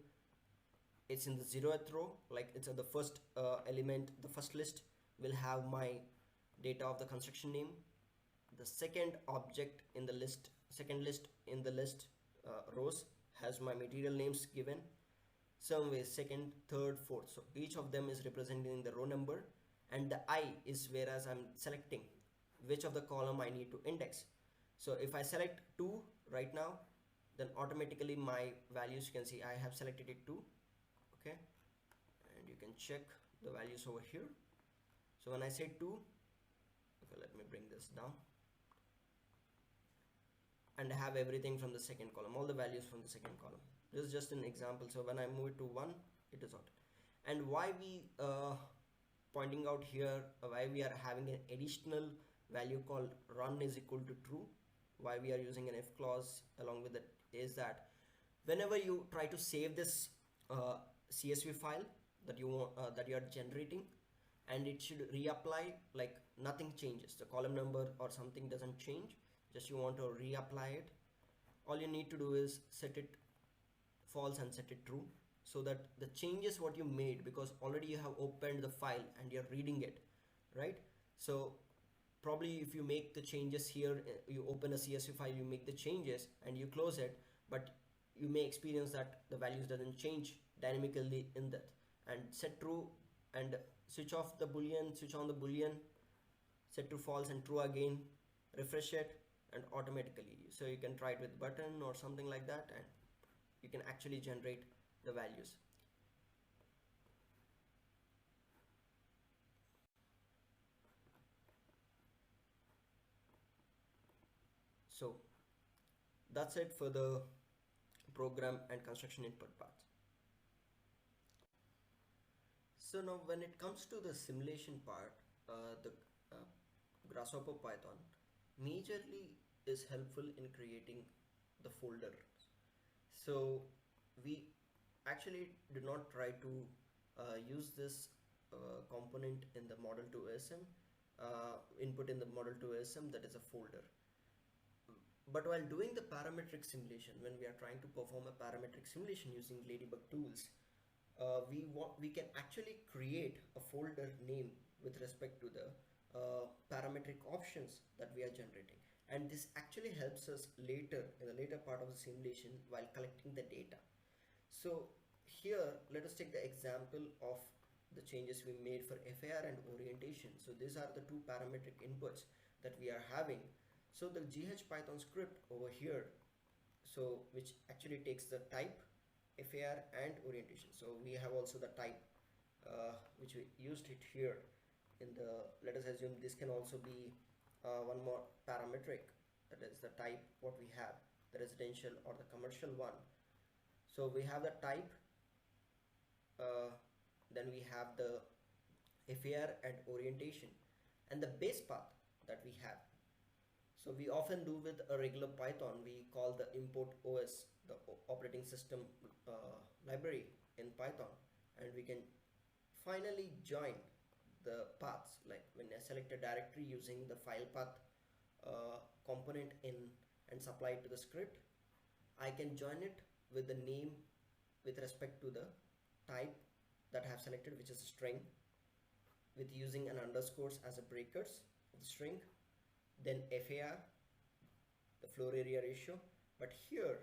it's in the 0th row, like it's at the first element, the first list will have my data of the construction name. The second object in the list, second list in the list rows has my material names given. Some way, second, third, fourth, so each of them is representing the row number, and the I is whereas I'm selecting which of the column I need to index. So if I select 2 right now, then automatically my values, you can see I have selected it 2, okay, and you can check the values over here. So when I say 2, okay, let me bring this down, and I have everything from the second column, all the values from the second column. This is just an example. So when I move it to 1, it is out. And why we pointing out here, why we are having an additional value called run is equal to true, why we are using an if clause along with it, is that whenever you try to save this CSV file that you want, that you are generating, and it should reapply, like nothing changes, the column number or something doesn't change, just you want to reapply it, all you need to do is set it false and set it true, so that the changes what you made, because already you have opened the file and you're reading it, right? So probably if you make the changes here, you open a CSV file, you make the changes and you close it, but you may experience that the values doesn't change dynamically in that. And set true and switch off the boolean, switch on the boolean, set to false and true again, refresh it, and automatically, so you can try it with button or something like that, and you can actually generate the values. So that's it for the program and construction input part. So now when it comes to the simulation part, the Grasshopper Python majorly is helpful in creating the folder. So we actually do not try to use this component in the model to OSM, input in the model to OSM, that is a folder. But while doing the parametric simulation, when we are trying to perform a parametric simulation using Ladybug Tools, we can actually create a folder name with respect to the parametric options that we are generating, and this actually helps us later in the later part of the simulation while collecting the data. So here let us take the example of the changes we made for FAR and orientation. So these are the two parametric inputs that we are having. So the GH Python script over here, so which actually takes the type, FAR and orientation. So we have also the type which we used it here in the, let us assume this can also be one more parametric, that is the type what we have, the residential or the commercial one. So we have the type, then we have the FAR and orientation, and the base path that we have. So we often do with a regular Python, we call the import OS, the operating system library in Python, and we can finally join the paths, like when I select a directory using the file path component in and supply it to the script, I can join it with the name with respect to the type that I have selected, which is a string, with using an underscores as a breakers of the string, then FAR, the floor area ratio. But here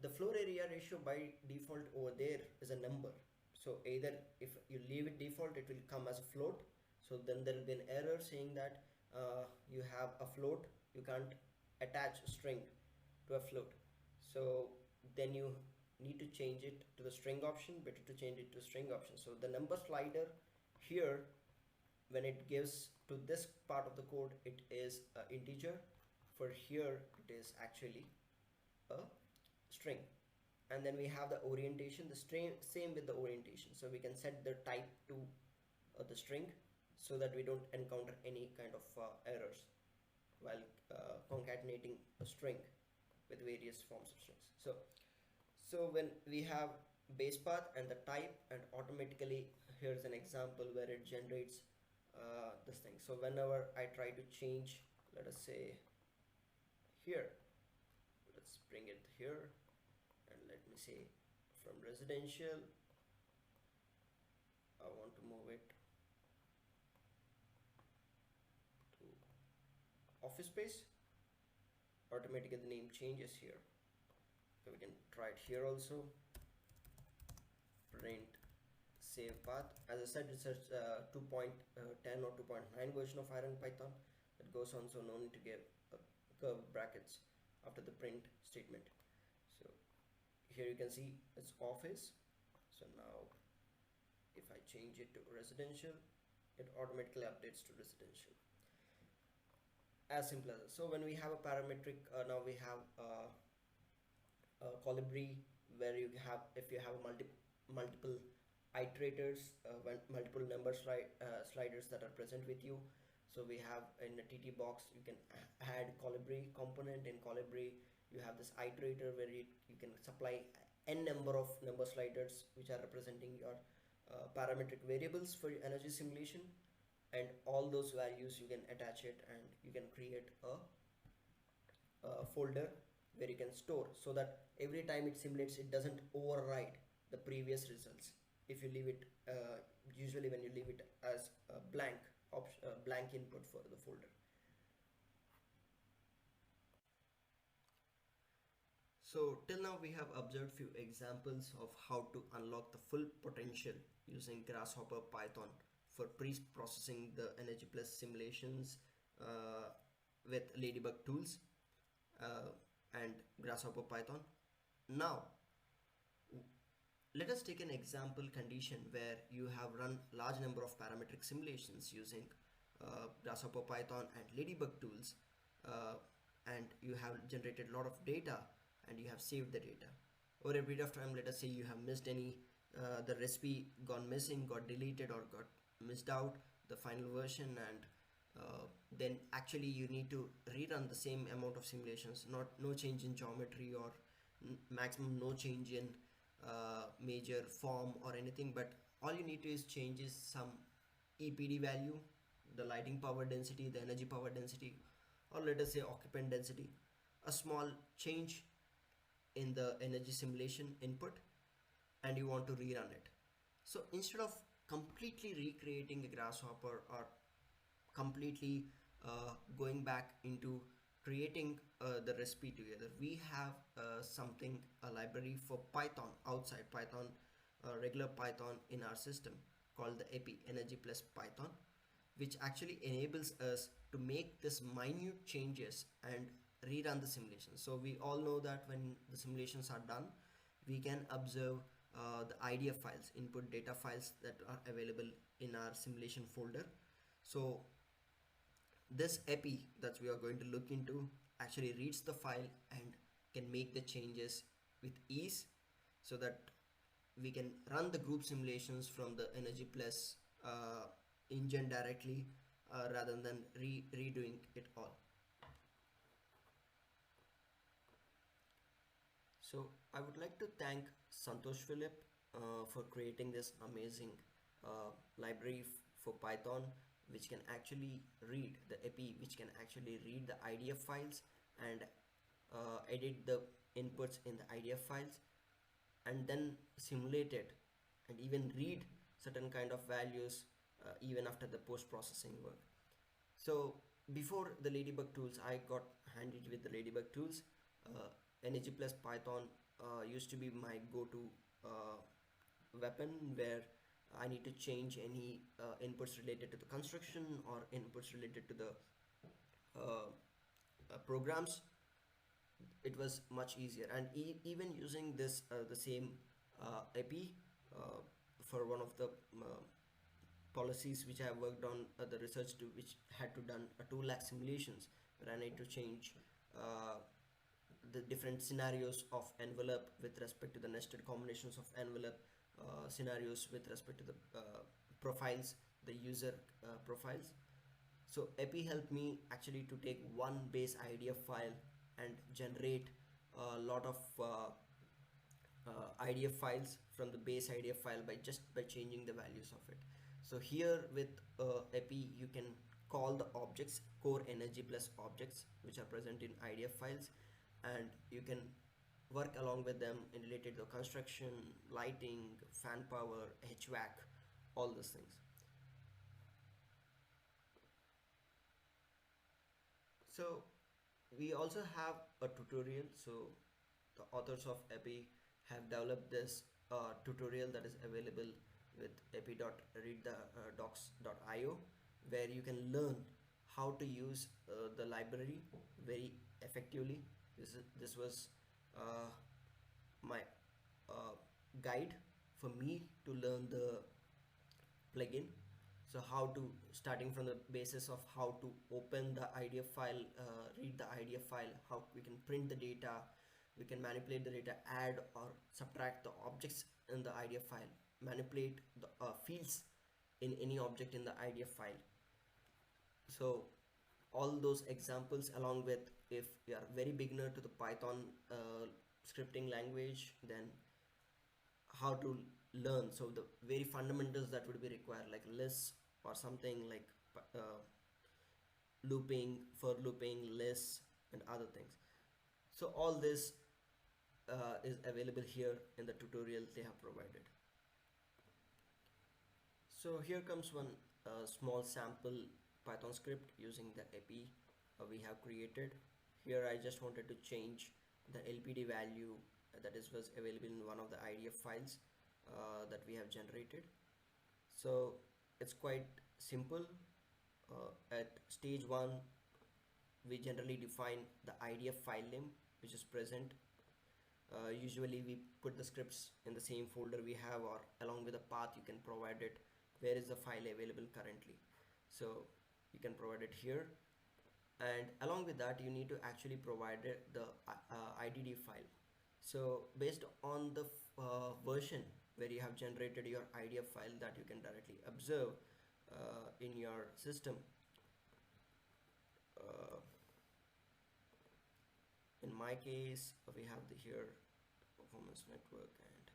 the floor area ratio by default over there is a number, so either if you leave it default, it will come as a float, so then there will be an error saying that you have a float, you can't attach a string to a float. So then you need to change it to the string option, better to change it to string option. So the number slider here when it gives to this part of the code, it is an integer. For here it is actually a string. And then we have the orientation, the string, same with the orientation, so we can set the type to the string so that we don't encounter any kind of errors while concatenating a string with various forms of strings. So when we have base path and the type, and automatically here's an example where it generates this thing. So whenever I try to change, let us say here, let's bring it here, and let me say from residential, I want to move it to office space. Automatically the name changes here. So we can try it here also. Print save path. As I said, it's a 2.10 or 2.9 version of Iron Python that goes on, so no need to give curved brackets after the print statement. So here you can see it's office. So now if I change it to residential, it automatically updates to residential. As simple as that. So when we have a parametric, now we have colibri, where you have, if you have multiple iterators, multiple number sliders that are present with you. So we have in the TT box, you can add colibri component. In colibri you have this iterator where you can supply n number of number sliders which are representing your parametric variables for your energy simulation, and all those values you can attach it, and you can create a folder where you can store, so that every time it simulates, it doesn't override the previous results. If you leave it, usually when you leave it as a blank input for the folder. So till now we have observed few examples of how to unlock the full potential using Grasshopper Python for pre-processing the EnergyPlus simulations with Ladybug Tools and Grasshopper Python. Now let us take an example condition where you have run large number of parametric simulations using Grasshopper Python and Ladybug Tools, and you have generated a lot of data and you have saved the data. Over a period of time, let us say you have missed any, the recipe gone missing, got deleted, or got missed out the final version, and then actually you need to rerun the same amount of simulations, no change in geometry, or maximum no change in major form or anything, but all you need to is changes some EPD value, the lighting power density, the energy power density, or let us say occupant density, a small change in the energy simulation input, and you want to rerun it. So instead of completely recreating a Grasshopper or completely going back into creating the recipe together, we have something, a library for Python outside Python, regular Python in our system, called the API EnergyPlus Python, which actually enables us to make this minute changes and rerun the simulation. So we all know that when the simulations are done, we can observe the IDF files, input data files that are available in our simulation folder. So this API that we are going to look into actually reads the file and can make the changes with ease, so that we can run the group simulations from the EnergyPlus engine directly, rather than redoing it all. So I would like to thank Santosh Philip for creating this amazing library for Python, which can actually read the API, which can actually read the IDF files and edit the inputs in the IDF files, and then simulate it and even read certain kind of values even after the post-processing work. So before the Ladybug Tools, I got handed with the Ladybug Tools. EnergyPlus Python used to be my go-to weapon, where I need to change any inputs related to the construction or inputs related to the programs. It was much easier, and even using this the same API for one of the policies which I have worked on, the research to which had to done 2 lakh simulations where I need to change the different scenarios of envelope with respect to the nested combinations of envelope, scenarios with respect to the profiles, the user profiles. So epi helped me actually to take one base idea file and generate a lot of idea files from the base idea file by changing the values of it. So here with epi you can call the objects, core EnergyPlus objects, which are present in idea files, and you can work along with them in related to construction, lighting, fan power, HVAC, all those things. So we also have a tutorial. So the authors of epi have developed this tutorial that is available with epi.readthedocs.io, where you can learn how to use the library very effectively. This was my guide for me to learn the plugin. So how to, starting from the basis of how to open the idea file, read the idea file, how we can print the data, we can manipulate the data, add or subtract the objects in the idea file, manipulate the fields in any object in the idea file. So all those examples, along with, if you are very beginner to the Python scripting language, then how to learn. So the very fundamentals that would be required, like lists or something like looping, for looping, lists, and other things. So all this is available here in the tutorial they have provided. So here comes one small sample Python script using the epi we have created. Here I just wanted to change the LPD value that was available in one of the IDF files that we have generated. So it's quite simple. At stage 1 we generally define the IDF file name which is present. Usually we put the scripts in the same folder we have, or along with the path you can provide it where is the file available currently. So you can provide it here, and along with that you need to actually provide the IDD file. So based on the version where you have generated your IDF file that you can directly observe in your system. In my case we have the here performance network, and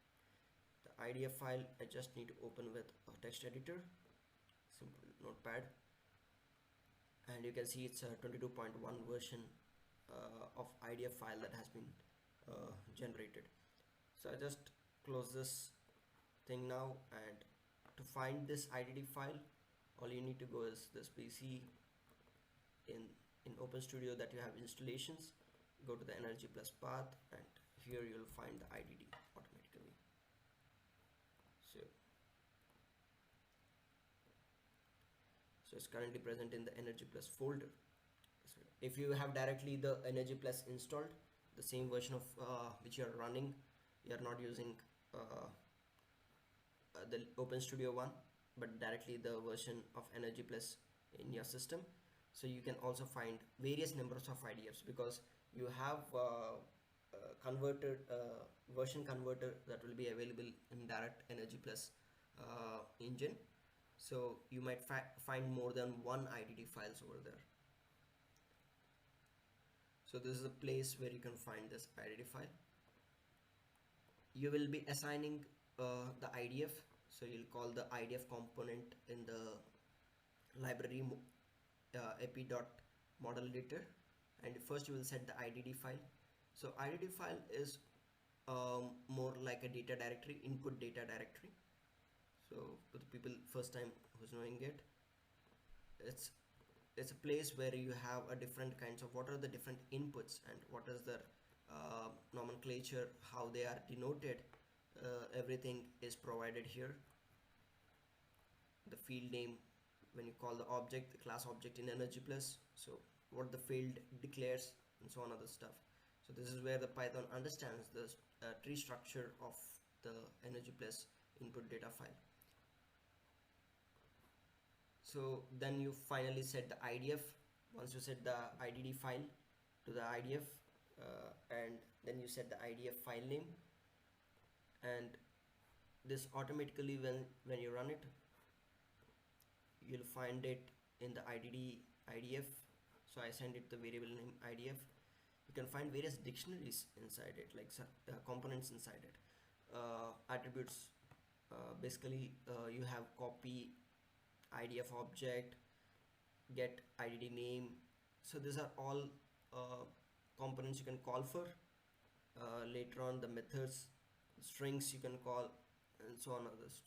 the IDF file I just need to open with a text editor, simple notepad, and you can see it's a 22.1 version of IDF file that has been generated. So I just close this thing now, and to find this IDD file all you need to go is this PC in OpenStudio that you have installations, go to the EnergyPlus path, and here you'll find the IDD automatically. So it's currently present in the EnergyPlus folder. So if you have directly the EnergyPlus installed, the same version of which you are running, you are not using the OpenStudio one, but directly the version of EnergyPlus in your system. So you can also find various numbers of IDFs, because you have version converter that will be available in direct EnergyPlus engine. So you might find more than one IDD files over there. So this is a place where you can find this IDD file. You will be assigning the IDF, so you'll call the IDF component in the library epi.model editor, and first you will set the IDD file. So IDD file is more like a data directory, input data directory. So for the people first time who's knowing it, it's a place where you have a different kinds of what are the different inputs and what is the nomenclature, how they are denoted. Everything is provided here. The field name, when you call the object, the class object in EnergyPlus, so what the field declares, and so on other stuff. So this is where the Python understands the tree structure of the EnergyPlus input data file. So then you finally set the IDF. Once you set the IDD file to the IDF, and then you set the IDF file name, and this automatically, when you run it, you'll find it in the IDD IDF. So I send it the variable name IDF. You can find various dictionaries inside it, like components inside it, attributes. Basically, you have copy IDF object, get IDD name. So these are all components you can call for. Later on, the methods, strings you can call, and so on. Others.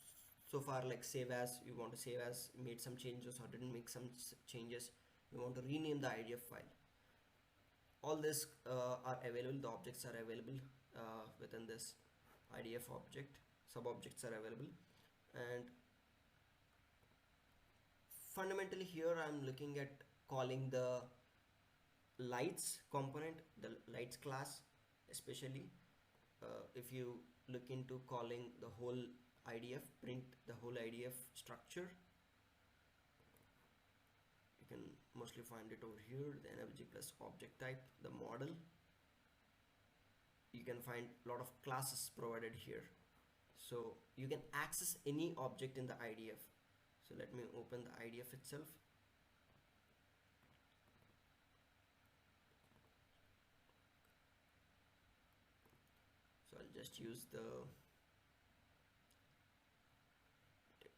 So far, like save as, you want to save as, made some changes or didn't make some changes, you want to rename the IDF file. All this are available, the objects are available within this IDF object, sub objects are available. And fundamentally here I'm looking at calling the lights component, the lights class, especially if you look into calling the whole IDF, print the whole IDF structure, you can mostly find it over here, the EnergyPlus object type, the model. You can find a lot of classes provided here, so you can access any object in the IDF. So let me open the IDF itself. So I'll just use the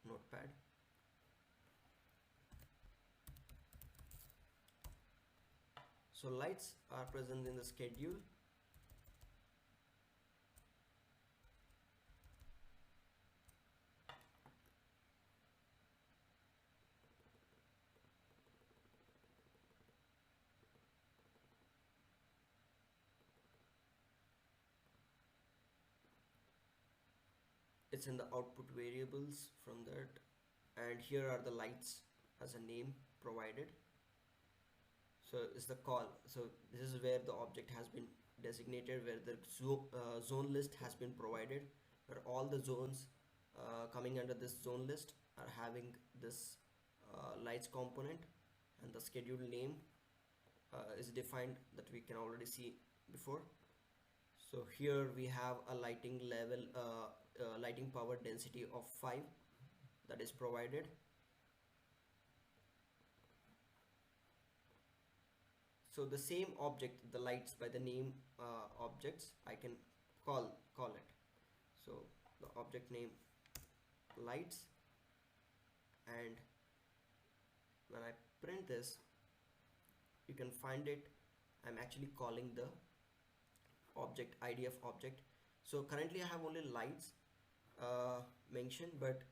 notepad. So lights are present in the schedule. It's in the output variables from that, and here are the lights as a name provided. So is the call. So this is where the object has been designated, where the zone list has been provided, where all the zones coming under this zone list are having this lights component, and the schedule name is defined that we can already see before. So here we have a lighting level, lighting power density of 5 that is provided. So the same object, the lights by the name objects, I can call it. So the object name lights, and when I print this, you can find it, I'm actually calling the object, IDF object. So currently I have only lights mentioned, but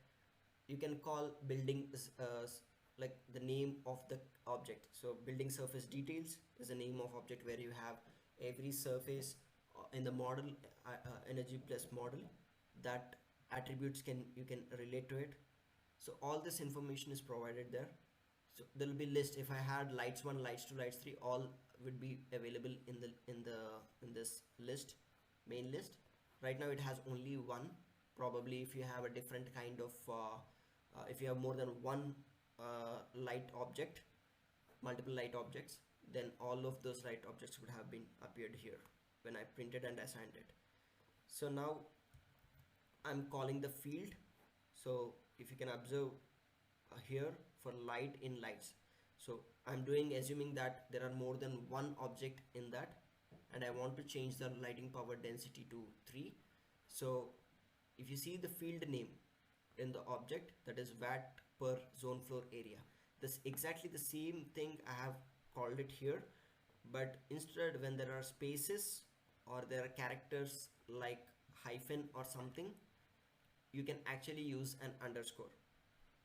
you can call building like the name of the object. So building surface details is the name of object, where you have every surface in the model, EnergyPlus model, that attributes you can relate to it. So all this information is provided there. So there will be list. If I had lights 1, lights 2, lights 3, all would be available in this list, main list. Right now it has only one. Probably if you have a different kind of if you have more than one light object, multiple light objects, then all of those light objects would have been appeared here when I printed and assigned it. So now I'm calling the field. So if you can observe here for light in lights, so I'm assuming that there are more than one object in that, and I want to change the lighting power density to 3. So if you see the field name in the object, that is watt per zone floor area, this exactly the same thing I have called it here, but instead when there are spaces or there are characters like hyphen or something, you can actually use an underscore.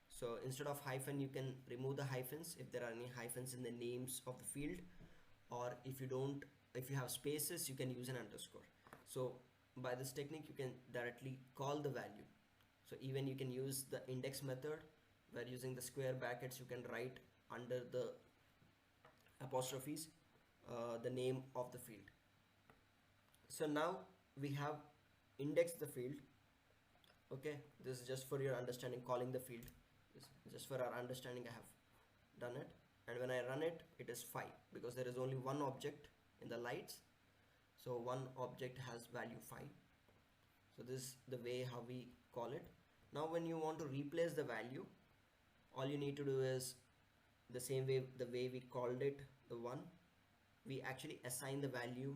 So instead of hyphen, you can remove the hyphens if there are any hyphens in the names of the field, or if you have spaces, you can use an underscore. So by this technique you can directly call the value. So even you can use the index method, where using the square brackets you can write under the apostrophes the name of the field. So now we have indexed the field. Okay, this is just for your understanding, calling the field. Just for our understanding, I have done it. And when I run it, it is 5 because there is only one object in the lights. So one object has value 5. So this is the way how we call it. Now when you want to replace the value, all you need to do is the same way, the way we called it, the 1, we actually assign the value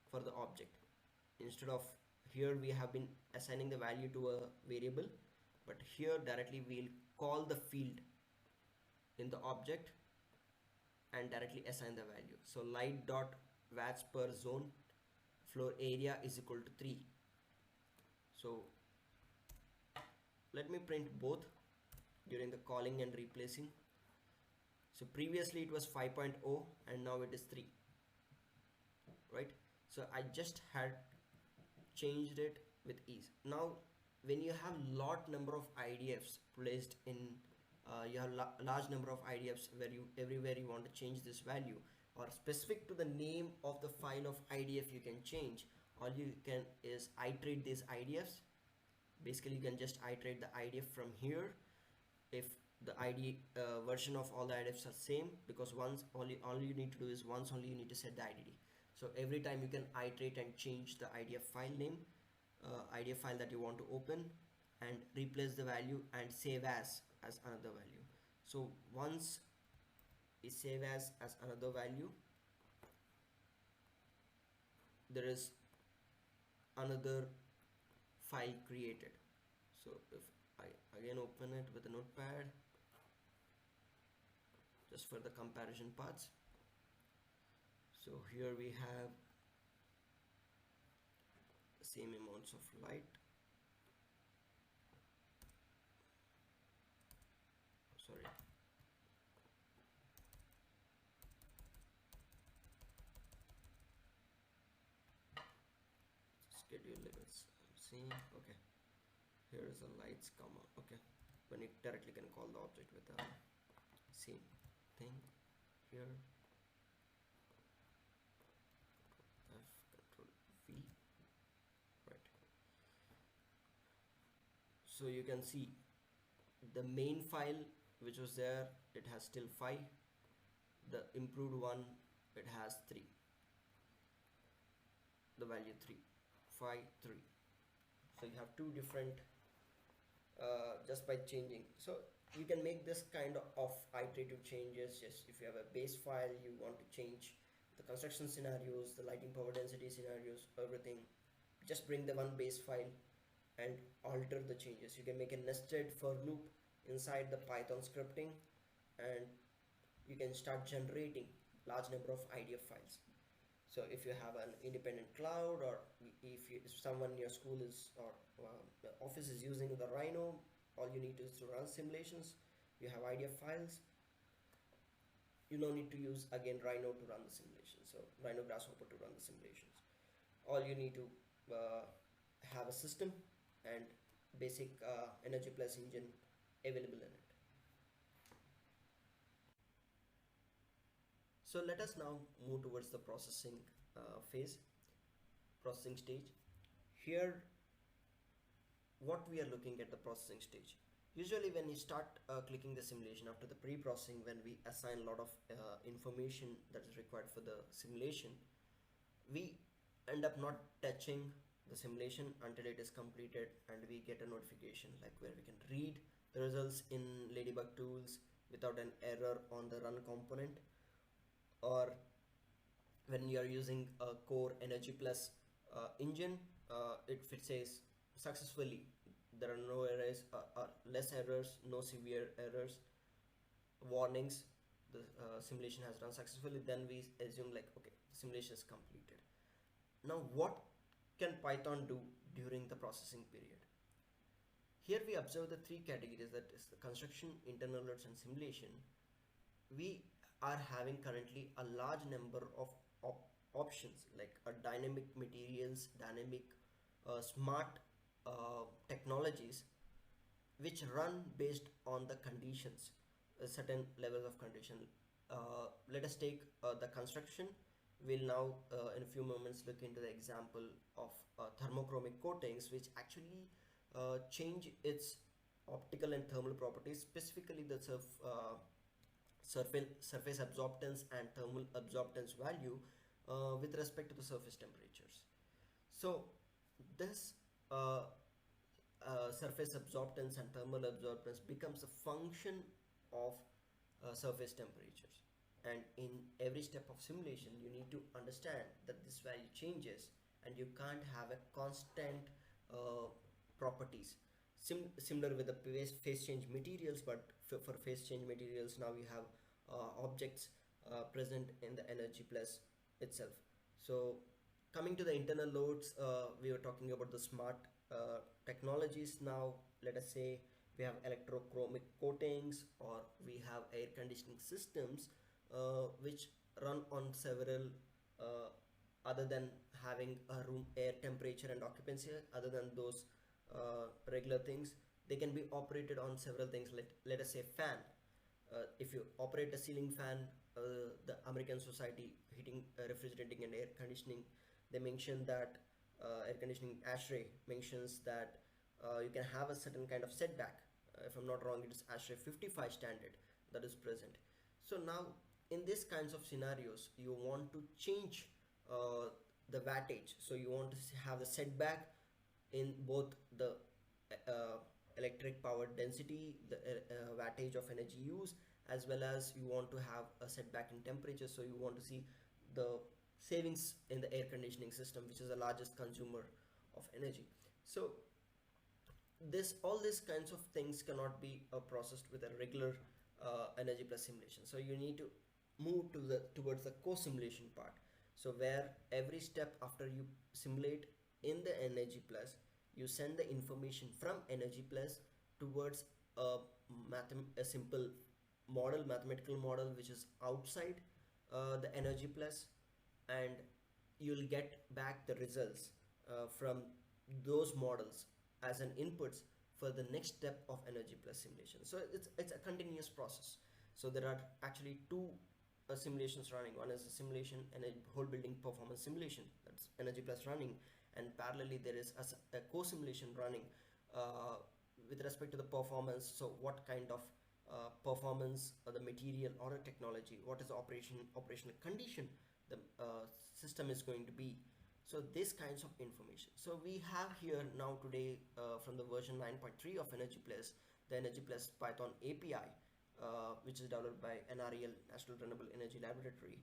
for the object. Instead of here we have been assigning the value to a variable, but here directly we'll call the field in the object and directly assign the value. So light dot watts per zone floor area is equal to 3. So let me print both during the calling and replacing. So previously it was 5.0 and now it is 3, right? So I just had changed it with ease. Now when you have lot number of IDFs placed in you have large number of IDFs where you everywhere you want to change this value, or specific to the name of the file of IDF you can change, all you can is iterate these IDFs. Basically you can just iterate the IDF from here if the ID version of all the IDFs are same, because once all you need to do is once only you need to set the IDD. So every time you can iterate and change the IDF file name, IDF file that you want to open, and replace the value and save as another value. So once we save as another value, there is another file created. So if I again open it with a notepad just for the comparison parts, so here we have the same amounts of light. Sorry, schedule limits. I'm seeing, okay, here is a lights comma. Okay, when you directly can call the object with the same thing here. F control V, right? So you can see the main file which was there, it has still 5. The improved one, it has 3. The value 3, 5, 3. So you have two different just by changing. So you can make this kind of iterative changes. Just if you have a base file, you want to change the construction scenarios, the lighting power density scenarios, everything, just bring the one base file and alter the changes. You can make a nested for loop inside the Python scripting, and you can start generating large number of IDF files. So if you have an independent cloud, or if someone in your school is or the office is using the Rhino, all you need to run simulations. You have IDF files. You don't need to use again Rhino to run the simulation. So Rhino Grasshopper to run the simulations. All you need to have a system and basic EnergyPlus engine available in it. So let us now move towards the processing processing stage. Here, what we are looking at the processing stage. Usually when you start clicking the simulation after the pre-processing, when we assign a lot of information that is required for the simulation, we end up not touching the simulation until it is completed, and we get a notification like where we can read the results in Ladybug Tools without an error on the run component, or when you are using a core EnergyPlus engine, it says successfully, there are no errors, less errors, no severe errors, warnings, the simulation has run successfully. Then we assume like, okay, simulation is completed. Now what can Python do during the processing period? Here we observe the 3 categories, that is the construction, internal alerts, and simulation. We are having currently a large number of options like dynamic materials, dynamic smart technologies which run based on the conditions, certain levels of condition. Let us take the construction. We'll now in a few moments look into the example of thermochromic coatings, which actually change its optical and thermal properties, specifically the surface absorptance and thermal absorptance value with respect to the surface temperatures. So this surface absorptance and thermal absorptance becomes a function of surface temperatures, and in every step of simulation you need to understand that this value changes and you can't have a constant properties. Similar with the phase change materials, but for phase change materials now you have objects present in the EnergyPlus itself. So coming to the internal loads, we were talking about the smart technologies. Now let us say we have electrochromic coatings, or we have air conditioning systems which run on several other than having a room air temperature and occupancy, other than those regular things, they can be operated on several things. Let us say fan. If you operate a ceiling fan, the American Society Heating, Refrigerating and Air Conditioning, they mention that air conditioning ASHRAE mentions that you can have a certain kind of setback. If I'm not wrong, it is ASHRAE 55 standard that is present. So now in these kinds of scenarios, you want to change the wattage. So you want to have the setback in both the electric power density, the wattage of energy use, as well as you want to have a setback in temperature. So you want to see the savings in the air conditioning system, which is the largest consumer of energy. So all these kinds of things cannot be processed with a regular EnergyPlus simulation. So you need to move towards the co-simulation part. So where every step after you simulate in the EnergyPlus, you send the information from EnergyPlus towards a simple mathematical model which is outside the EnergyPlus, and you'll get back the results from those models as an inputs for the next step of EnergyPlus simulation. So it's a continuous process. So there are actually two simulations running. One is a simulation and a whole building performance simulation, that's EnergyPlus running, and parallelly there is a co-simulation running with respect to the performance. So what kind of performance or the material or a technology, what is the operational condition the system is going to be. So these kinds of information. So we have here now today from the version 9.3 of EnergyPlus, the EnergyPlus Python API, which is developed by NREL, National Renewable Energy Laboratory,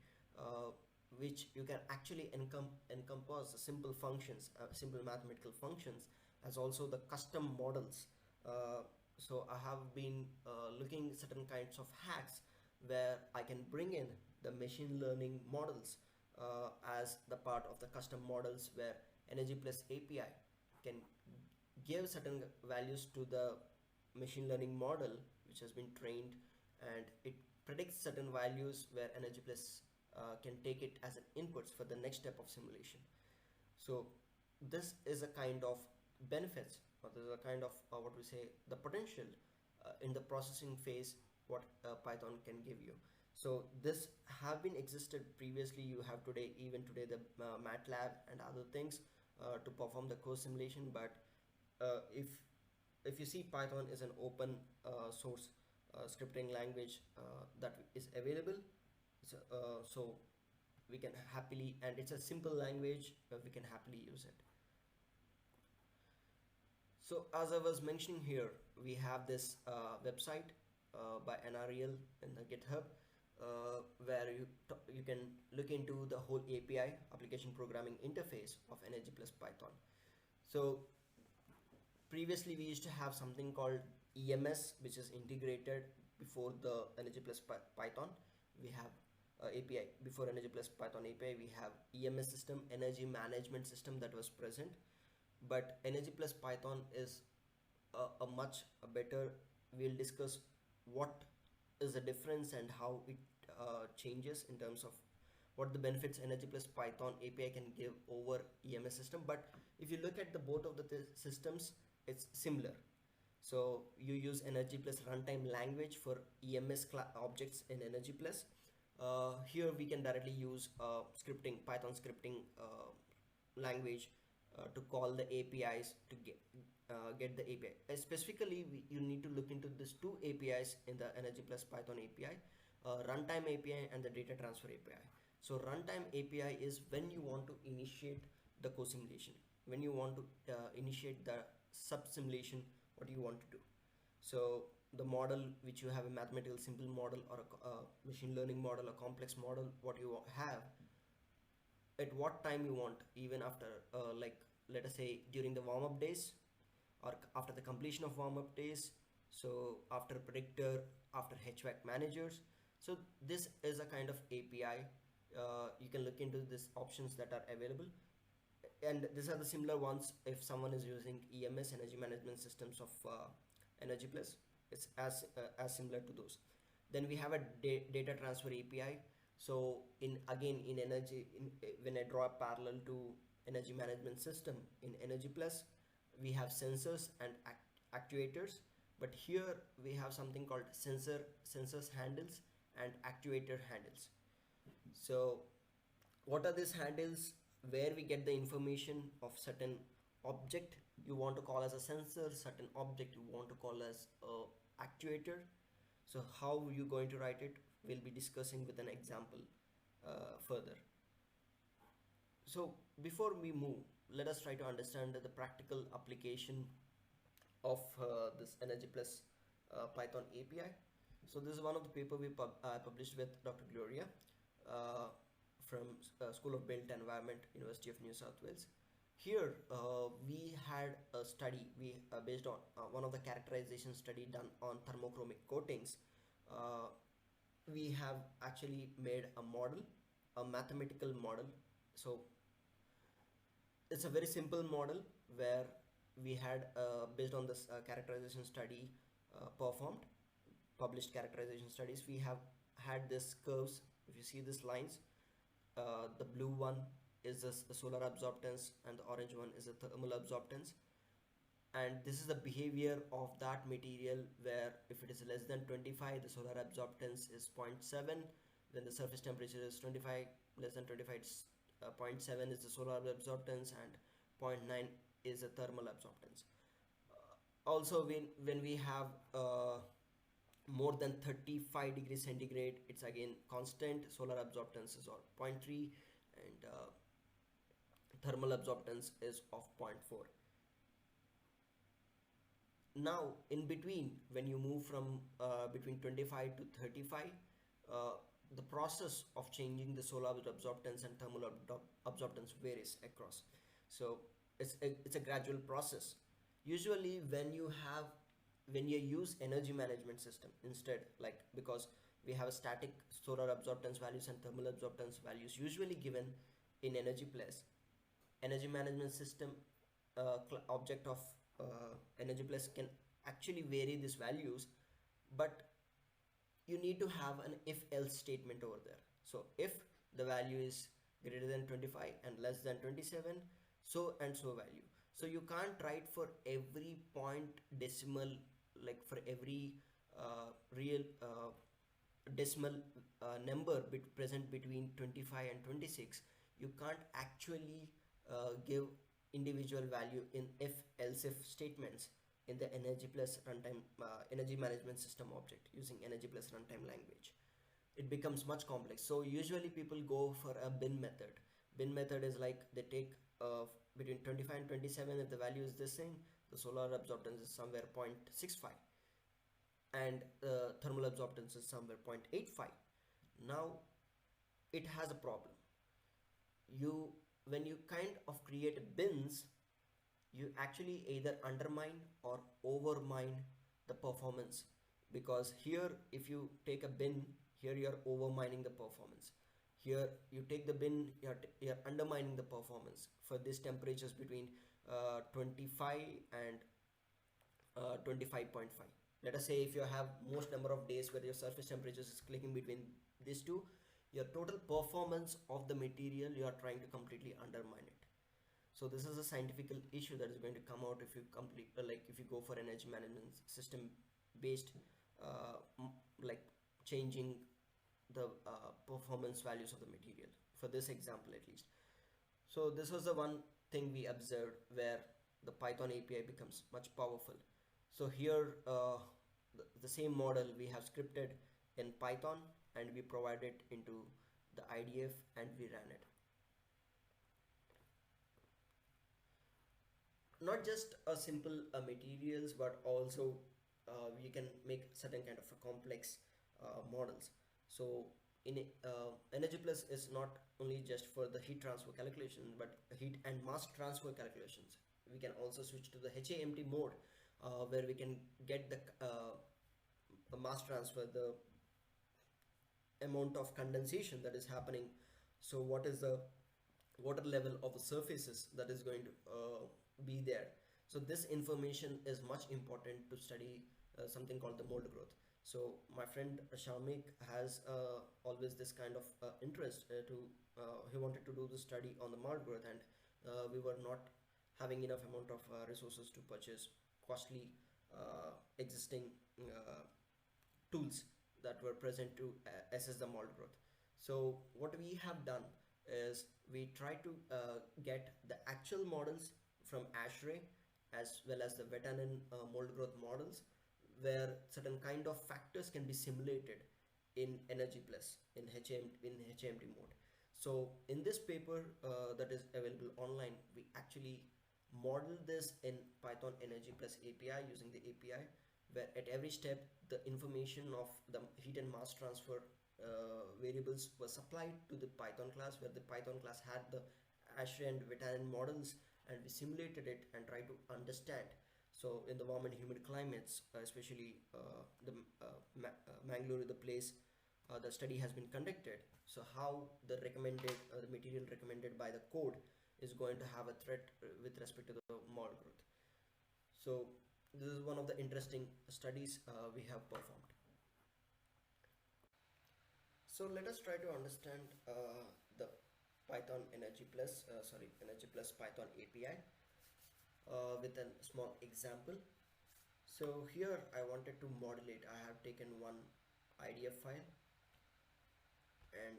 which you can actually encompass the simple functions, simple mathematical functions, as also the custom models. So I have been looking certain kinds of hacks where I can bring in the machine learning models as the part of the custom models, where EnergyPlus API can give certain values to the machine learning model which has been trained, and it predicts certain values where EnergyPlus can take it as an inputs for the next step of simulation. So this is a kind of benefits, or this is a kind of what we say the potential in the processing phase what Python can give you. So this have been existed previously. You have today, even today, the MATLAB and other things to perform the course simulation. But if you see, Python is an open source scripting language that is available. So we can happily, and it's a simple language, we can happily use it. So as I was mentioning here, we have this website by NREL in the GitHub, where you can look into the whole API, application programming interface of EnergyPlus Python. So previously we used to have something called EMS, which is integrated before the EnergyPlus Python. We have API before EnergyPlus Python API. We have EMS system, energy management system, that was present. But EnergyPlus Python is a much better. We'll discuss what is the difference and how it changes in terms of what the benefits EnergyPlus Python API can give over EMS system. But if you look at the both of the systems, it's similar. So you use EnergyPlus runtime language for EMS objects in EnergyPlus. Here we can directly use scripting, Python scripting language to call the APIs to get the API. Specifically, you need to look into these two APIs in the EnergyPlus Python API, runtime API and the data transfer API. So runtime API is when you want to initiate the co-simulation, when you want to initiate the sub-simulation, what you want to do. So the model which you have, a mathematical simple model or a machine learning model, a complex model, what you have, at what time you want, even after like let us say during the warm-up days or after the completion of warm-up days, so after predictor, after HVAC managers. So this is a kind of API. You can look into these options that are available, and these are the similar ones if someone is using EMS, energy management systems of EnergyPlus. It's as similar to those. Then we have a data transfer API. So in again in energy, when I draw a parallel to energy management system in EnergyPlus, we have sensors and actuators, but here we have something called sensors handles and actuator handles. So what are these handles? Where we get the information of certain object you want to call as a sensor, certain object you want to call as a actuator. So how you going to write it, we'll be discussing with an example further. So before we move, let us try to understand the practical application of this EnergyPlus Python API. So this is one of the paper we published with Dr. Gloria from School of Built Environment, University of New South Wales. Here we had a study based on one of the characterization study done on thermochromic coatings. We have actually made a model, a mathematical model. So it's a very simple model where we had based on this characterization study performed, published characterization studies, we have had this curves. If you see these lines, the blue one is the solar absorptance and the orange one is the thermal absorptance, and this is the behavior of that material, where if it is less than 25, the solar absorptance is 0.7, then the surface temperature is 25, less than 25 it's 0.7 is the solar absorptance, and 0.9 is the thermal absorptance. Also when we have more than 35 degrees centigrade, it's again constant, solar absorptance is of 0.3, and thermal absorptance is of 0.4. Now in between, when you move from between 25 to 35, the process of changing the solar absorptance and thermal absorptance varies across. So it's a gradual process. Usually when you use energy management system instead, like because we have a static solar absorptance values and thermal absorptance values usually given in EnergyPlus. Energy management system object of EnergyPlus can actually vary these values, but you need to have an if-else statement over there. So if the value is greater than 25 and less than 27, so and so value. So you can't write for every point decimal, like for every real decimal number present between 25 and 26. You can't actually give individual value in if-else if statements in the EnergyPlus runtime energy management system object using EnergyPlus runtime language. It becomes much complex. So usually people go for a bin method. Bin method is like they take between 25 and 27. If the value is the same, the solar absorptance is somewhere 0.65 and thermal absorptance is somewhere 0.85. Now it has a problem. When you kind of create bins, you actually either undermine or overmine the performance, because here if you take a bin, here you are overmining the performance. Here you take the bin, you're undermining the performance for these temperatures between 25 and 25.5. Let us say if you have most number of days where your surface temperatures is clicking between these two, your total performance of the material, you are trying to completely undermine it. So this is a scientific issue that is going to come out if you if you go for energy management system based like changing the performance values of the material, for this example at least. So this was the one thing we observed where the Python API becomes much powerful. So here the same model we have scripted in Python and we provide it into the IDF and we ran it. Not just a simple materials, but also we can make certain kind of a complex models. So in EnergyPlus is not only just for the heat transfer calculation, but heat and mass transfer calculations. We can also switch to the HAMT mode, where we can get the mass transfer, the amount of condensation that is happening. So what is the water level of the surfaces that is going to be there. So this information is much important to study something called the mold growth. So my friend Shamik has always this kind of interest he wanted to do the study on the mold growth, and we were not having enough amount of resources to purchase costly existing tools that were present to assess the mold growth. So what we have done is we try to get the actual models from ASHRAE as well as the Vatanen mold growth models, where certain kind of factors can be simulated in EnergyPlus in HAMT mode. So in this paper that is available online, we actually model this in Python EnergyPlus API using the API, where at every step the information of the heat and mass transfer variables were supplied to the Python class, where the Python class had the ASHRAE and Vatanen models, and we simulated it and tried to understand. So in the warm and humid climates, especially Mangalore, the place the study has been conducted, so how the recommended the material recommended by the code is going to have a threat with respect to the mold growth. So this is one of the interesting studies we have performed. So let us try to understand the Python EnergyPlus Python API with a small example. So here I wanted to model it. I have taken one IDF file and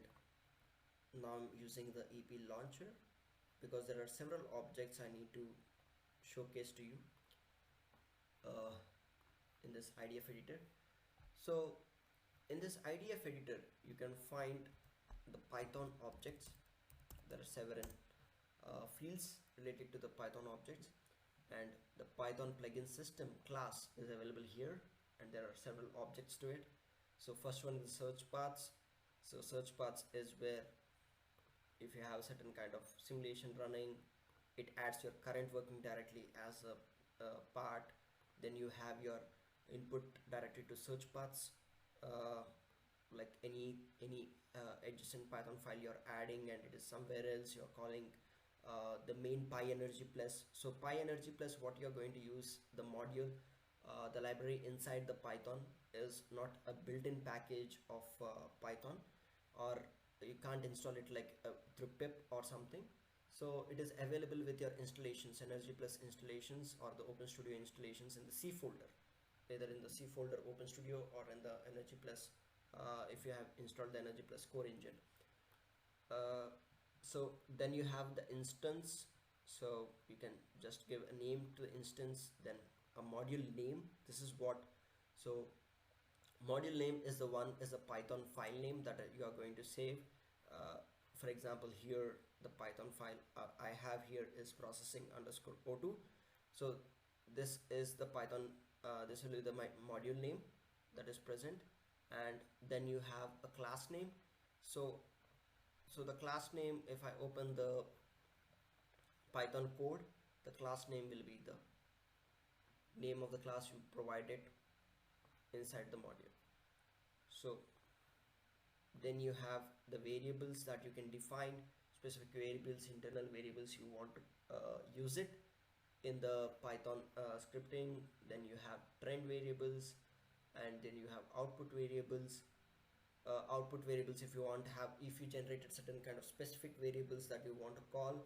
now I'm using the EP launcher because there are several objects I need to showcase to you in this IDF editor. So in this IDF editor you can find the Python objects. There are several fields related to the Python objects, and the Python plugin system class is available here, and there are several objects to it. So first one is search paths. So search paths is where if you have certain kind of simulation running, it adds your current working directly as a part. Then you have your input directly to search paths, like any adjacent Python file you're adding and it is somewhere else, you're calling the main PyEnergyPlus. So PyEnergyPlus, what you're going to use, the module, the library inside the Python is not a built-in package of Python, or you can't install it like through pip or something. So it is available with your installations, EnergyPlus installations or the OpenStudio installations in the C folder, either in the C folder OpenStudio or in the EnergyPlus if you have installed the EnergyPlus core engine. So then you have the instance, so you can just give a name to the instance, then a module name. This is what, so module name is the one is a Python file name that you are going to save. For example, here the Python file I have here is processing_o2. So this is the Python, this will be the my module name that is present, and then you have a class name. So the class name, if I open the Python code, the class name will be the name of the class you provided inside the module. So then you have the variables that you can define, specific variables, internal variables you want to use it in the Python scripting. Then you have trend variables, and then you have output variables. Output variables, if you want to have, if you generated certain kind of specific variables that you want to call,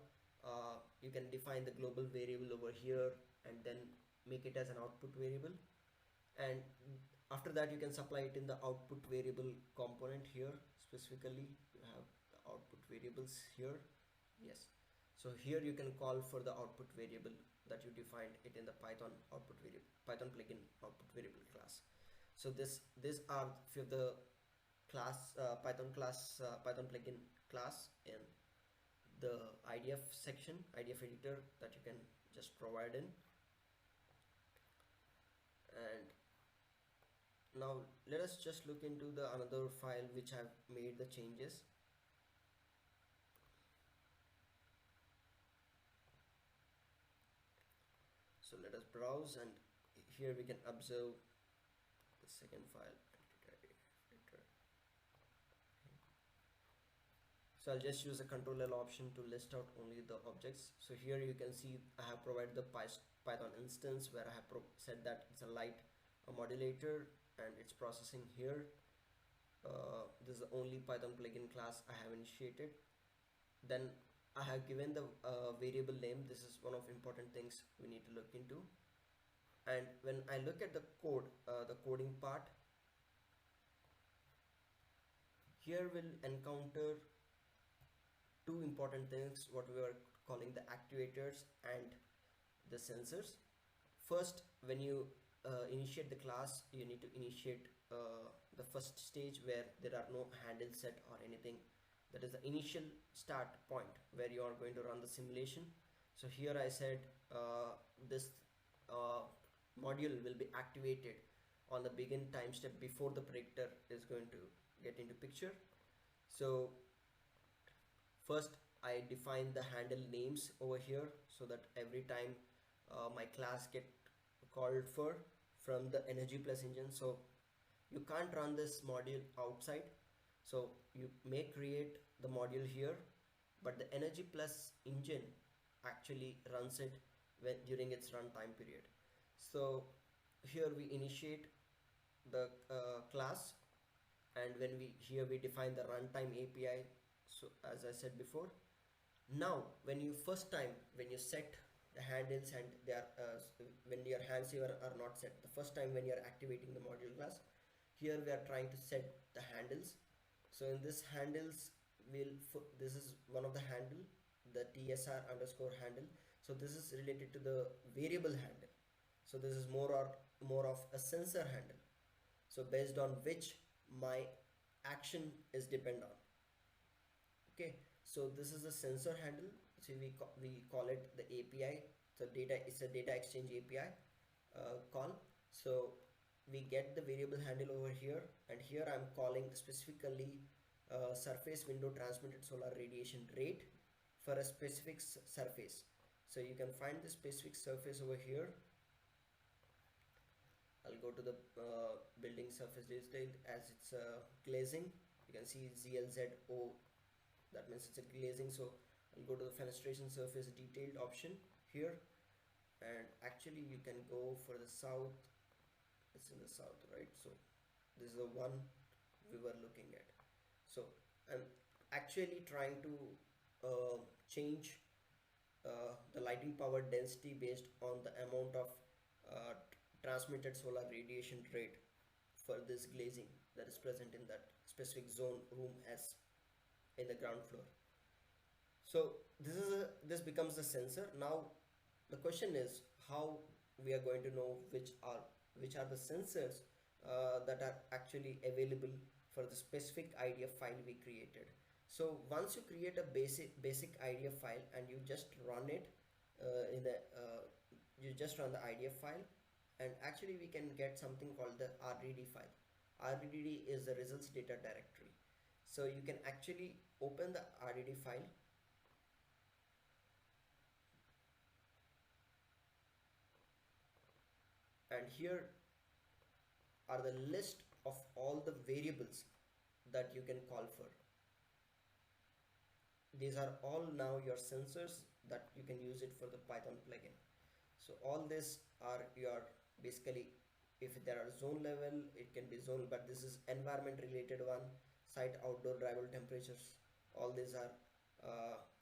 you can define the global variable over here and then make it as an output variable, and after that you can supply it in the output variable component here. Specifically you have the output variables here. Yes, So here you can call for the output variable that you defined it in the Python output variable, Python plugin output variable class. So these are few of the Python plugin class in the IDF section, IDF editor, that you can just provide in. And now let us just look into the another file which I've made the changes. So let us browse, and here we can observe the second file. So I'll just use the Control L option to list out only the objects. So here you can see I have provided the Python instance where I have said that it's a light modulator and it's processing here. This is the only Python plugin class I have initiated. Then I have given the variable name. This is one of important things we need to look into. And when I look at the code, the coding part, here we'll encounter two important things, what we are calling the actuators and the sensors. First, when you initiate the class, you need to initiate the first stage where there are no handles set or anything. That is the initial start point where you are going to run the simulation. So here I said this module will be activated on the begin time step before the predictor is going to get into picture. So first I define the handle names over here so that every time my class get called for from the EnergyPlus engine. So you can't run this module outside. So you may create the module here, but the EnergyPlus engine actually runs it during its runtime period. So here we initiate the class, and when we define the runtime API. So as I said before, now when you set the handles and they are when your hands here are not set, the first time when you are activating the module class, here we are trying to set the handles. So in this handles, this is one of the handle, the TSR underscore handle. So this is related to the variable handle. So this is more of a sensor handle. So based on which my action is depend on. Okay, so this is a sensor handle. So we call it the API. So it's a data exchange API call. So we get the variable handle over here, and here I'm calling specifically surface window transmitted solar radiation rate for a specific surface. So you can find the specific surface over here. I'll go to the building surface detail as it's glazing. You can see ZLZO, that means it's a glazing. So I'll go to the fenestration surface detailed option here, and actually you can go for the south. It's in the south, right? So this is the one we were looking at. So I'm actually trying to change the lighting power density based on the amount of transmitted solar radiation rate for this glazing that is present in that specific zone room S in the ground floor. So this becomes the sensor. Now the question is how we are going to know which are the sensors that are actually available for the specific IDF file we created. So once you create a basic IDF file and you just run it you just run the IDF file, and actually we can get something called the RDD file. RDD is the results data directory. So you can actually open the RDD file, and here are the list of all the variables that you can call for. These are all now your sensors that you can use it for the Python plugin. So all this are your basically, if there are zone level, it can be zone, but this is environment related one, site outdoor drivable temperatures. All these are,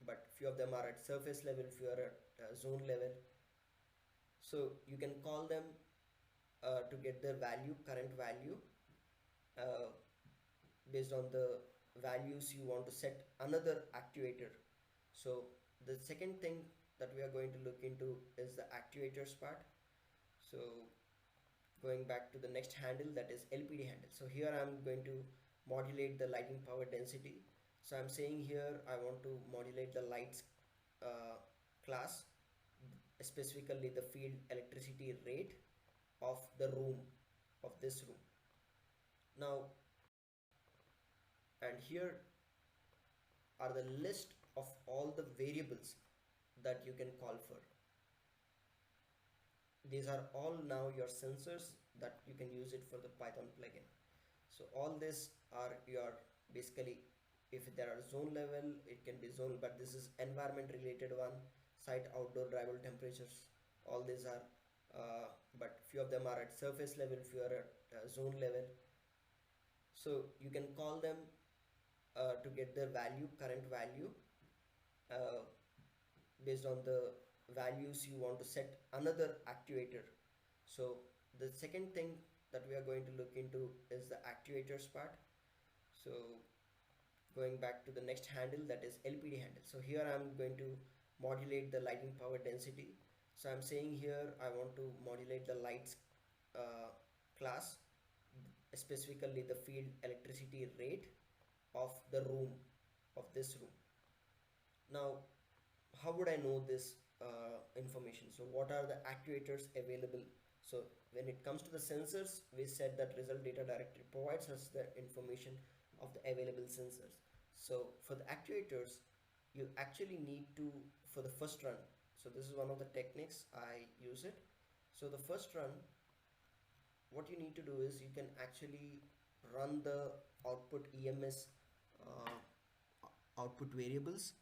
but few of them are at surface level, few are at zone level. So you can call them to get the value, current value, based on the values you want to set another actuator. So The second thing that we are going to look into is the actuators part. So going back to the next handle, that is LPD handle. So here I'm going to modulate the lighting power density. So I'm saying here I want to modulate the lights class, specifically the field electricity rate of the room, of this room. Now, and here are the list of all the variables that you can call for. These are all now your sensors that you can use it for the Python plugin. So all this are your, basically, if there are zone level, it can be zone, but this is environment related one, site outdoor drivable temperatures, all these are, but few of them are at surface level, few are at zone level. So you can call them to get the value, current value, uh, based on the values you want to set another actuator. So the second thing that we are going to look into is the actuators part. So going back to the next handle, that is LPD handle. So here I'm going to modulate the lighting power density. So I'm saying here I want to modulate the lights class, specifically the field electricity rate of the room, of this room. Now, how would I know this information? So what are the actuators available? So when it comes to the sensors, we said that result data directory provides us the information of the available sensors. So for the actuators, you actually need to, for the first run, so this is one of the techniques I use it. So the first run, what you need to do is you can actually run the output EMS output variables.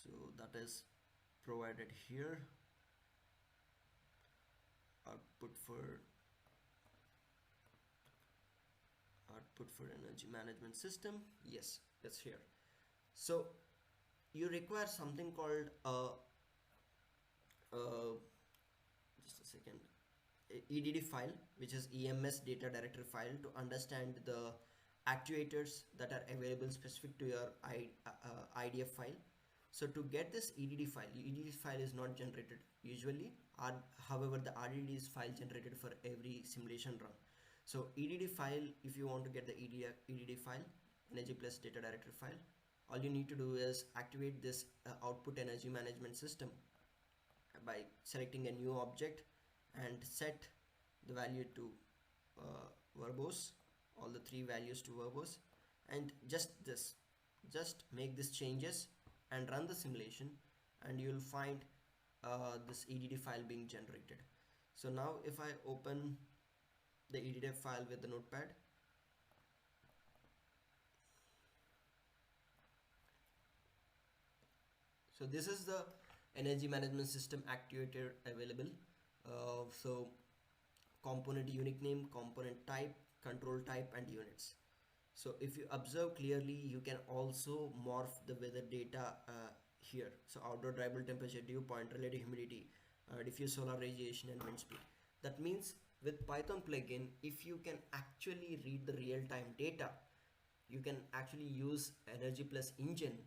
So that is provided here, output for energy management system. Yes, that's here. So you require something called just a second, EDD file, which is EMS data directory file, to understand the actuators that are available specific to your IDF file. So to get this EDD file is not generated usually. However, the RDD is file generated for every simulation run. So EDD file, if you want to get the EDD file, EnergyPlus data directory file, all you need to do is activate this output energy management system by selecting a new object and set the value to verbose, all the three values to verbose, and just make these changes and run the simulation, and you will find this EDD file being generated. So now if I open the EDD file with the notepad, so this is the energy management system actuator available. So component unique name, component type, control type, and units. So if you observe clearly, you can also morph the weather data here. So outdoor drivable temperature, dew point, relative humidity, diffuse solar radiation, and wind speed. That means with Python plugin, if you can actually read the real-time data, you can actually use EnergyPlus engine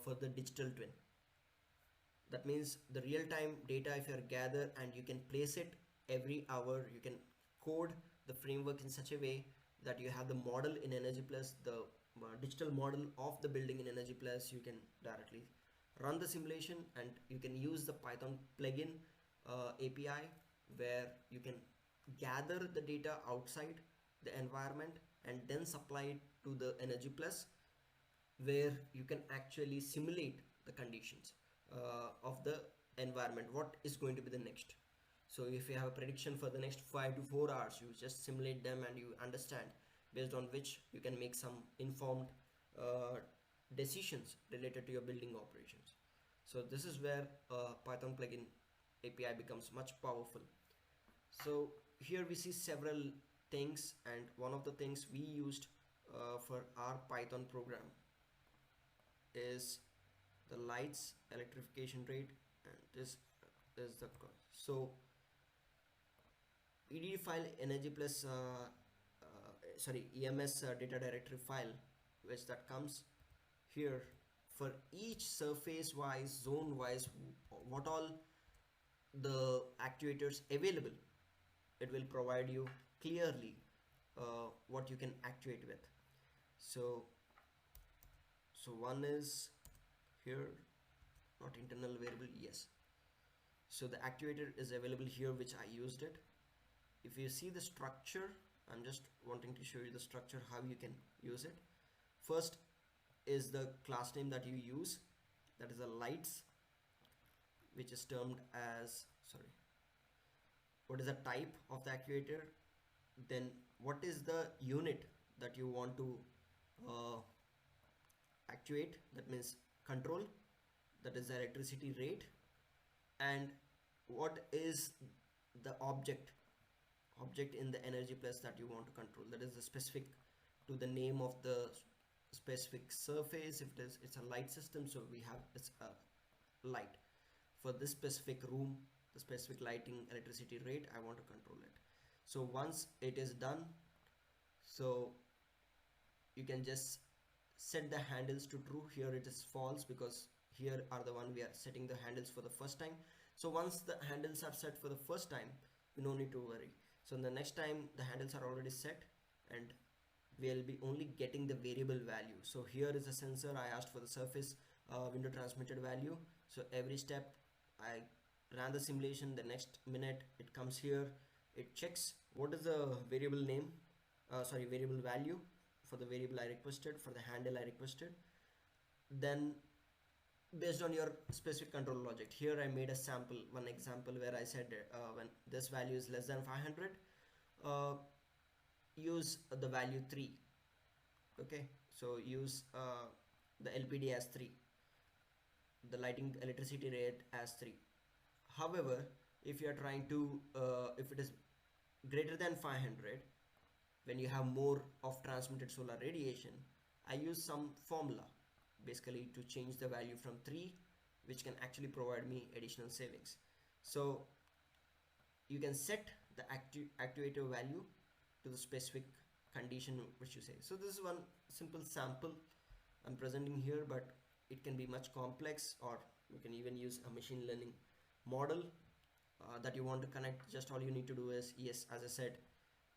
for the digital twin. That means the real-time data, if you gather and you can place it every hour, you can code the framework in such a way that you have the model in EnergyPlus, the digital model of the building in EnergyPlus. You can directly run the simulation, and you can use the Python plugin API, where you can gather the data outside the environment and then supply it to the EnergyPlus, where you can actually simulate the conditions of the environment, what is going to be the next. So if you have a prediction for the next 5 to 4 hours, you just simulate them and you understand, based on which you can make some informed decisions related to your building operations. So this is where Python plugin API becomes much powerful. So here we see several things, and one of the things we used for our Python program is the lights electrification rate, and this is the so EDD file EnergyPlus EMS data directory file, which that comes here for each surface wise, zone wise, what all the actuators available. It will provide you clearly what you can actuate with. So one is here, not internal variable, yes. So the actuator is available here, which I used it. If you see the structure, I'm just wanting to show you the structure, how you can use it. First is the class name that you use, that is the lights, which is termed as, sorry, what is the type of the actuator, then what is the unit that you want to actuate, that means control, that is the electricity rate, and what is the object in the EnergyPlus that you want to control, that is the specific to the name of the specific surface. If it's a light system, so we have it's a light. For this specific room, the specific lighting electricity rate, I want to control it. So once it is done, so you can just set the handles to true. Here it is false because here are the one we are setting the handles for the first time. So once the handles are set for the first time, you no need to worry. So in the next time the handles are already set, and we'll be only getting the variable value. So here is a sensor. I asked for the surface window transmitted value. So every step I ran the simulation, the next minute it comes here, it checks what is the variable name, variable value for the variable I requested, for the handle I requested. Then based on your specific control logic, here I made a sample, one example where I said when this value is less than 500, use the value 3. Okay, so use the LPD as 3, the lighting electricity rate as 3. However, if you are trying to if it is greater than 500, when you have more of transmitted solar radiation, I use some formula basically to change the value from 3, which can actually provide me additional savings. So you can set the actuator value to the specific condition which you say. So this is one simple sample I'm presenting here, but it can be much complex, or you can even use a machine learning model that you want to connect. Just all you need to do is, yes, as I said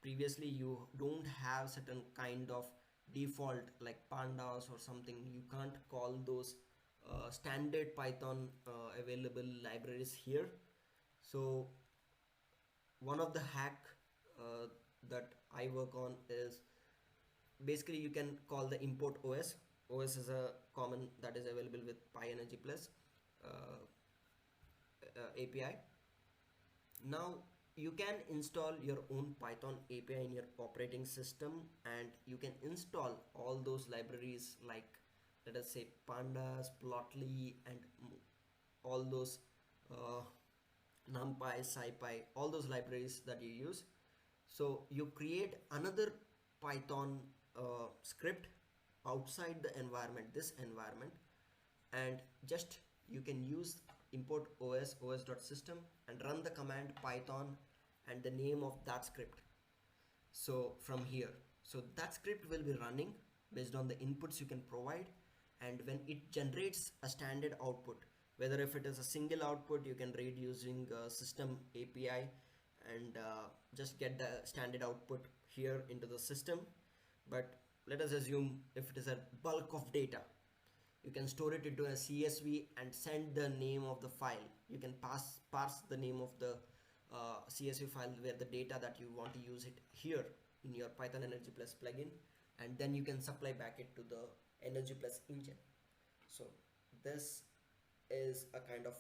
previously, you don't have certain kind of default like pandas or something. You can't call those standard Python available libraries here. So one of the hack that I work on is basically you can call the import OS. OS is a common that is available with EnergyPlus API. Now you can install your own Python API in your operating system, and you can install all those libraries like, let us say, pandas, plotly, and all those numpy, scipy, all those libraries that you use. So you create another Python script outside the environment, this environment, and just you can use import os.system and run the command python and the name of that script. So from here, so that script will be running based on the inputs you can provide, and when it generates a standard output, whether if it is a single output, you can read using system API and just get the standard output here into the system. But let us assume if it is a bulk of data, you can store it into a CSV and send the name of the file. You can parse the name of the CSV file where the data that you want to use it here in your Python EnergyPlus plugin, and then you can supply back it to the EnergyPlus engine. So this is a kind of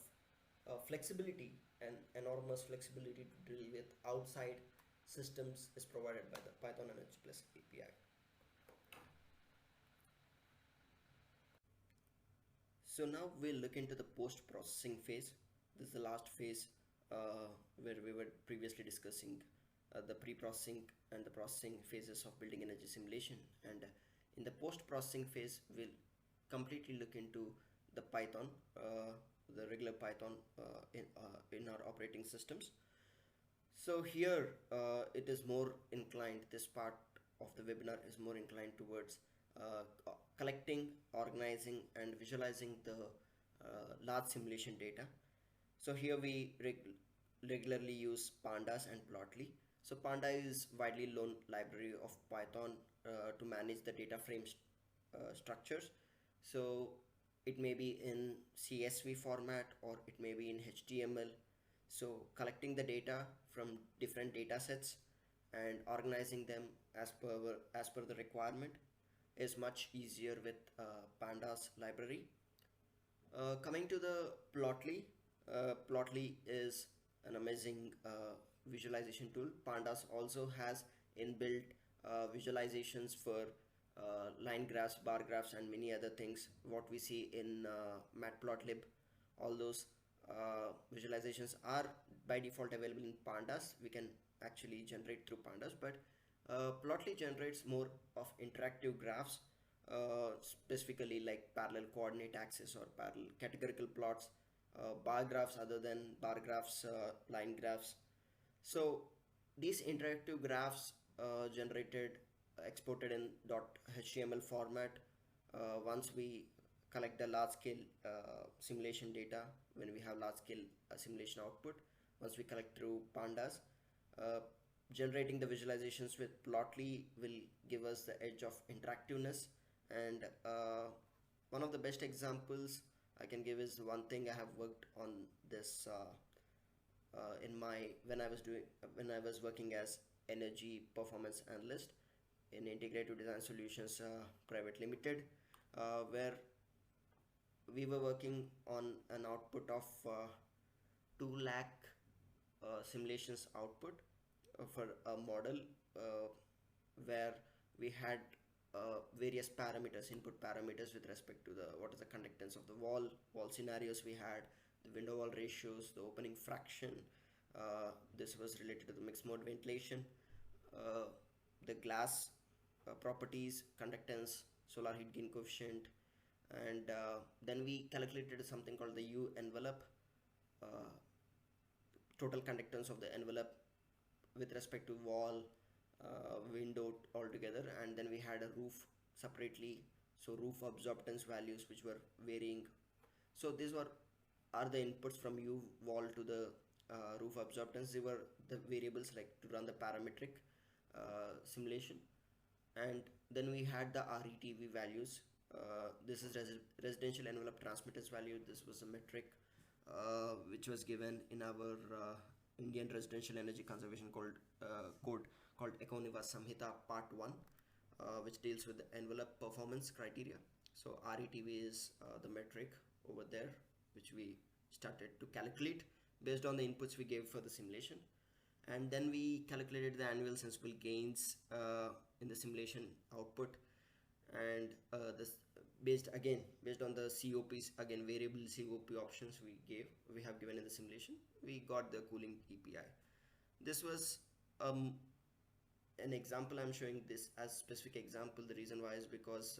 flexibility, and enormous flexibility to deal with outside systems is provided by the Python EnergyPlus API. So now we'll look into the post-processing phase. This is the last phase where we were previously discussing the pre-processing and the processing phases of building energy simulation. And in the post-processing phase, we'll completely look into the Python, the regular Python in our operating systems. So here it is more inclined, this part of the webinar is more inclined towards collecting, organizing, and visualizing the large simulation data. So here we regularly use pandas and plotly. So panda is widely known library of Python to manage the data frames structures. So it may be in CSV format or it may be in HTML. So collecting the data from different data sets and organizing them as per the requirement is much easier with pandas library. Coming to the Plotly, Plotly is an amazing visualization tool. Pandas also has inbuilt visualizations for line graphs, bar graphs, and many other things. What we see in Matplotlib, all those visualizations are by default available in Pandas. We can actually generate through Pandas, but Plotly generates more of interactive graphs, specifically like parallel coordinate axis or parallel categorical plots, bar graphs other than bar graphs, line graphs. So these interactive graphs generated, exported in .html format. Once we collect the large scale simulation data, when we have large scale simulation output, once we collect through pandas, uh, generating the visualizations with Plotly will give us the edge of interactiveness. And one of the best examples I can give is one thing I have worked on this in my when I was working as energy performance analyst in Integrated Design Solutions Private Limited, where we were working on an output of 2 lakh simulations output for a model where we had various parameters, input parameters with respect to the what is the conductance of the wall scenarios we had, the window wall ratios, the opening fraction. This was related to the mixed mode ventilation, the glass properties, conductance, solar heat gain coefficient, and then we calculated something called the U envelope, uh, total conductance of the envelope with respect to wall, window altogether, and then we had a roof separately. So roof absorptance values which were varying. So these were are the inputs from U wall to the roof absorptance. They were the variables like to run the parametric simulation. And then we had the RETV values. This is residential envelope transmittance value. This was a metric which was given in our Indian Residential Energy Conservation code called Ekoneva Samhita Part 1, which deals with the envelope performance criteria. So RETV is the metric over there which we started to calculate based on the inputs we gave for the simulation. And then we calculated the annual sensible gains in the simulation output, and this based on the COPs, again variable COP options we have given in the simulation, we got the cooling EPI. This was an example. I'm showing this as specific example. The reason why is because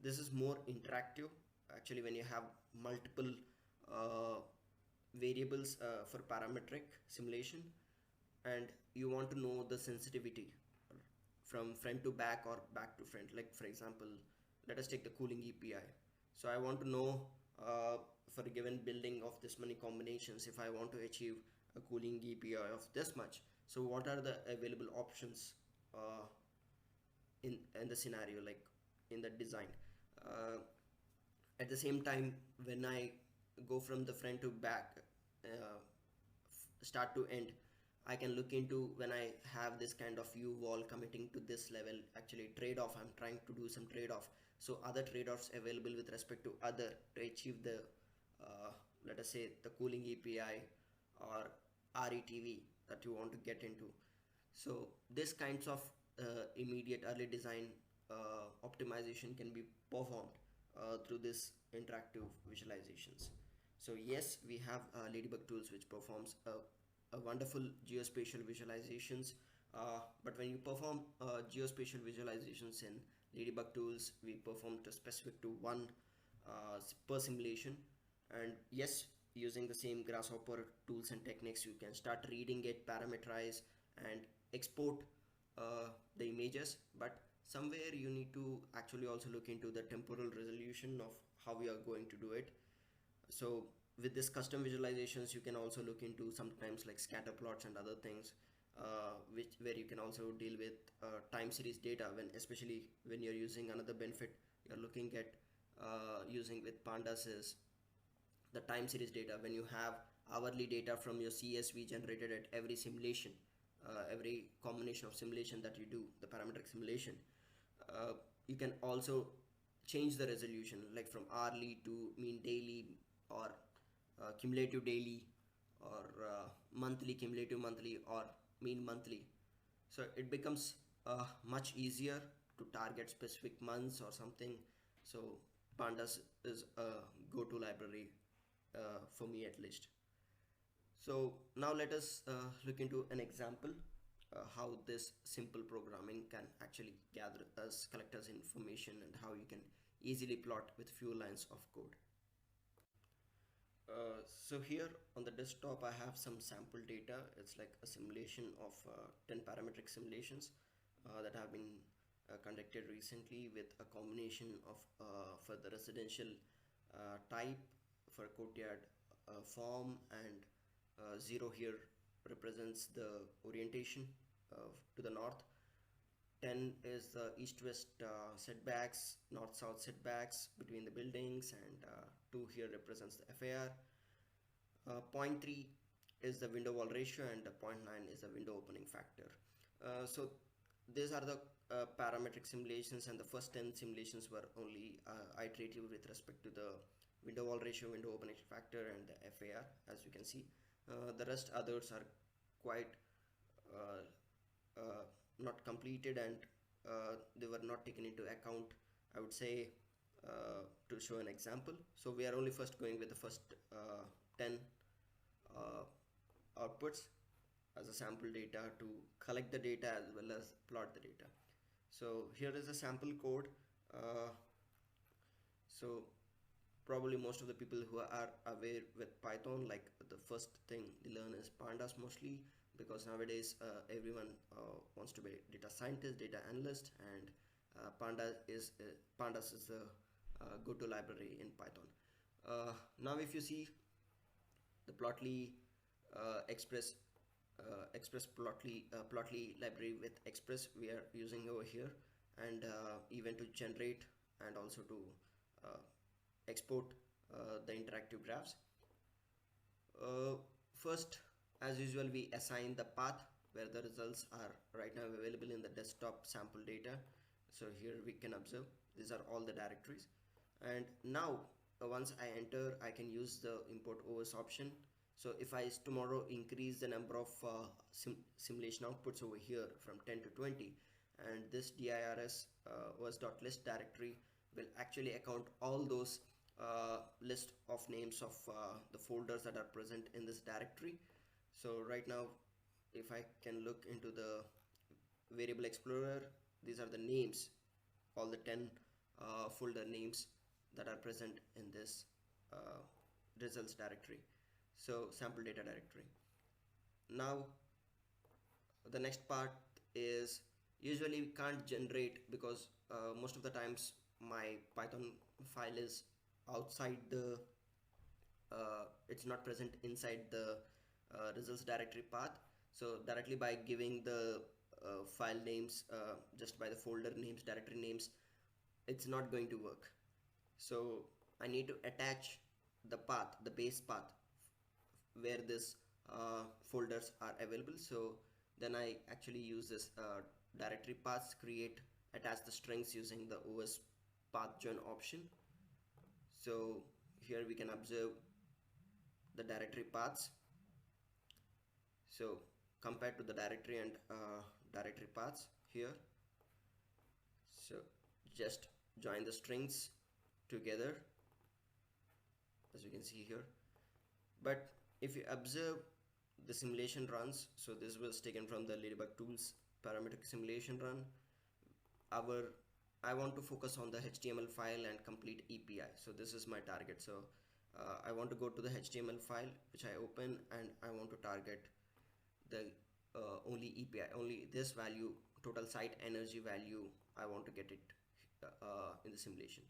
this is more interactive. Actually, when you have multiple variables for parametric simulation, and you want to know the sensitivity from front to back or back to front, like for example, let us take the cooling EPI. So I want to know for a given building of this many combinations, if I want to achieve a cooling EPI of this much, so what are the available options in the scenario, like in the design. At the same time, when I go from the front to back, start to end, I can look into when I have this kind of U wall committing to this level, actually trade-off, I'm trying to do some trade-off. So other trade-offs available with respect to other to achieve the let us say the cooling EPI or RETV that you want to get into. So this kinds of immediate early design optimization can be performed through this interactive visualizations. So yes, we have Ladybug Tools which performs a wonderful geospatial visualizations. But when you perform geospatial visualizations in Ladybug Tools, we perform to specific to one per simulation. And yes, using the same Grasshopper tools and techniques, you can start reading it, parameterize, and export the images. But somewhere you need to actually also look into the temporal resolution of how we are going to do it. So with this custom visualizations, you can also look into sometimes like scatter plots and other things, which where you can also deal with time series data, when especially when you're using another benefit you're looking at using with pandas is the time series data. When you have hourly data from your CSV generated at every simulation, every combination of simulation that you do, the parametric simulation, you can also change the resolution like from hourly to mean daily, or cumulative daily, or monthly cumulative monthly, or mean monthly. So it becomes much easier to target specific months or something. So pandas is a go-to library for me at least. So now let us look into an example how this simple programming can actually gather us, collect us information, and how you can easily plot with few lines of code. So here on the desktop I have some sample data. It's like a simulation of 10 parametric simulations that have been conducted recently with a combination of for the residential type, for courtyard form, and 0 here represents the orientation to the north. 10 is the east-west setbacks, north-south setbacks between the buildings, and 2 here represents the FAR. 0.3 is the window wall ratio, and 0.9 is the window opening factor. So these are the parametric simulations, and the first 10 simulations were only iterative with respect to the window wall ratio, window opening factor, and the FAR, as you can see. The rest others are quite not completed, and they were not taken into account, I would say, to show an example. So we are only first going with the first 10 outputs as a sample data to collect the data as well as plot the data. So here is a sample code. So probably most of the people who are aware with Python, like the first thing they learn is pandas mostly, because nowadays everyone wants to be data scientist, data analyst, and pandas is the go-to library in Python. Now if you see the plotly express plotly library with express we are using over here, and even to generate and also to export the interactive graphs. First, as usual, we assign the path where the results are right now available in the desktop sample data. So here we can observe these are all the directories, and now once I enter, I can use the import OS option. So if I tomorrow increase the number of simulation outputs over here from 10 to 20, and this dirs was.list directory will actually account all those list of names of the folders that are present in this directory. So right now if I can look into the variable explorer, these are the names, all the 10 folder names that are present in this results directory, so sample data directory. Now the next part is, usually we can't generate because most of the times my Python file is outside the it's not present inside the results directory path. So directly by giving the file names, just by the folder names, directory names, it's not going to work. So I need to attach the path, the base path where this folders are available. So then I actually use this directory paths create, attach the strings using the OS path join option. So here we can observe the directory paths. So compared to the directory and directory paths here, so just join the strings together as you can see here. But if you observe the simulation runs, so this was taken from the Ladybug Tools parametric simulation run. I want to focus on the HTML file and complete EPI. So this is my target. So I want to go to the HTML file which I open, and I want to target the only EPI, only this value, total site energy value I want to get it in the simulation.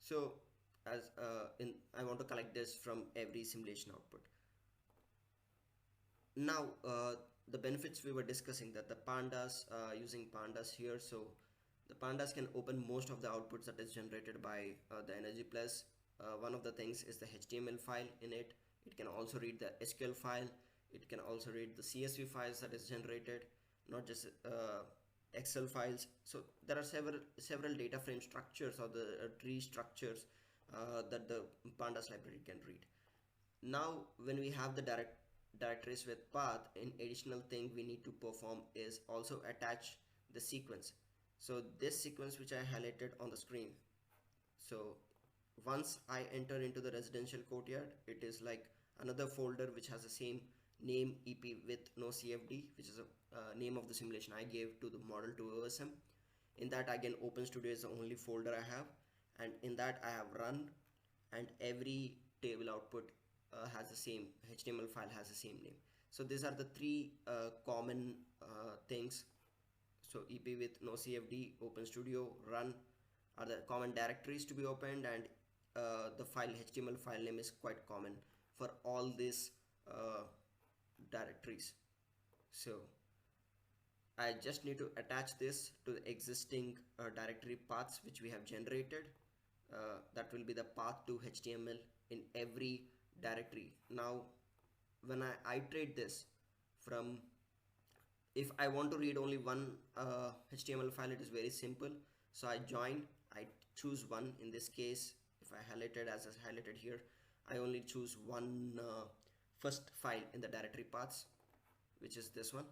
So as I want to collect this from every simulation output. Now the benefits we were discussing, that the pandas, using pandas here, so the pandas can open most of the outputs that is generated by the EnergyPlus. One of the things is the HTML file in it. It can also read the SQL file. It can also read the CSV files that is generated, not just Excel files. So there are several data frame structures, or the tree structures that the pandas library can read. Now when we have the directories with path, an additional thing we need to perform is also attach the sequence. So this sequence which I highlighted on the screen, so once I enter into the residential courtyard, it is like another folder which has the same name, EP with no CFD, which is a name of the simulation I gave to the model to OSM. In that, again, OpenStudio is the only folder I have, and in that I have run, and every table output has the same HTML file, has the same name. So these are the three common things. So EP with no CFD, OpenStudio, run are the common directories to be opened, and the file HTML file name is quite common for all these directories. So I just need to attach this to the existing directory paths which we have generated. That will be the path to HTML in every directory. Now when I iterate this from, if I want to read only one HTML file, it is very simple. So I choose one. In this case, if I highlighted as is highlighted here, I only choose one first file in the directory paths, which is this one.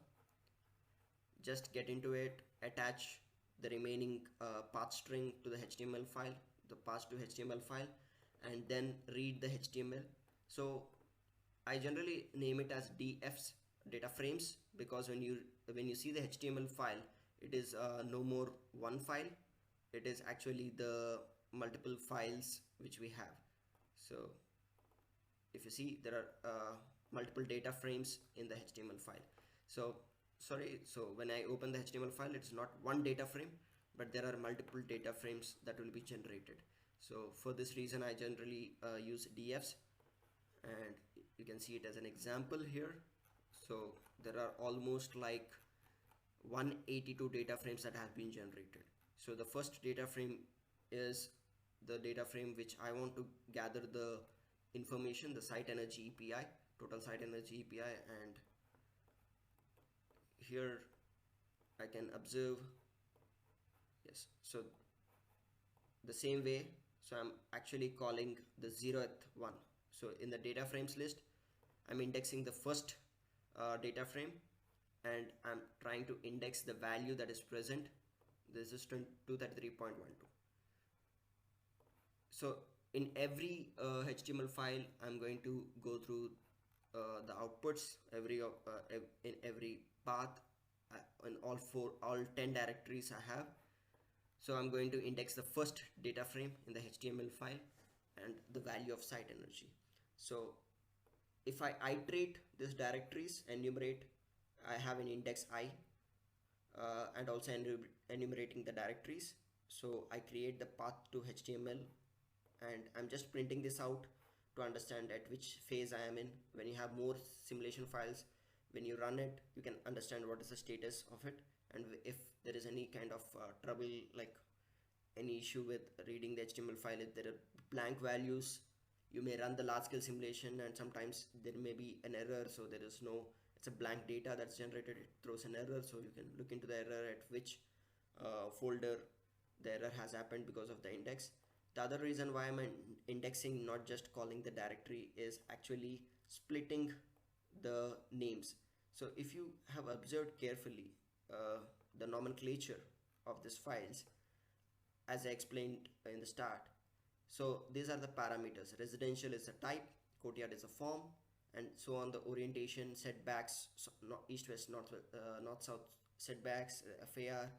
Just get into it, attach the remaining path string to the HTML file, the path to HTML file, and then read the HTML. So I generally name it as DFs, data frames, because when you see the HTML file, it is no more one file. It is actually the multiple files which we have. So if you see, there are multiple data frames in the HTML file. So when I open the HTML file, it's not one data frame, but there are multiple data frames that will be generated. So for this reason, I generally use DFs, and you can see it as an example here. So there are almost like 182 data frames that have been generated. So the first data frame is the data frame which I want to gather the information, the site energy EPI, total site energy EPI, and here I can observe, yes, so the same way. So I'm actually calling the 0th one. So in the data frames list, I'm indexing the first data frame, and I'm trying to index the value that is present. This is 233.12. So in every HTML file, I'm going to go through the outputs in every path, in all 10 directories I have. So I'm going to index the first data frame in the HTML file and the value of site energy. So if I iterate these directories, enumerate, I have an index I, and also enumerating the directories. So I create the path to HTML, and I'm just printing this out to understand at which phase I am in. When you have more simulation files, when you run it, you can understand what is the status of it, and if there is any kind of trouble, like any issue with reading the HTML file, if there are blank values, you may run the large scale simulation and sometimes there may be an error. So there is no, it's a blank data that's generated, it throws an error. So you can look into the error, at which folder the error has happened because of the index. The other reason why I'm indexing, not just calling the directory, is actually splitting the names. So if you have observed carefully the nomenclature of these files, as I explained in the start, so these are the parameters. Residential is a type, courtyard is a form, and so on. The orientation, setbacks, so east, west, north, south setbacks, FAR,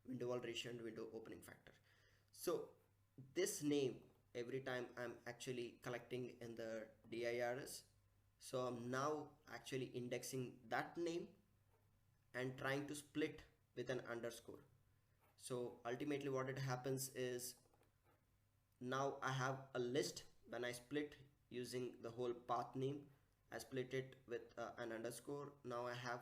window wall ratio, and window opening factor. So this name, every time I'm actually collecting in the DIRS, so I'm now actually indexing that name and trying to split with an underscore. So ultimately what it happens is, now I have a list. When I split using the whole path name, I split it with an underscore. Now I have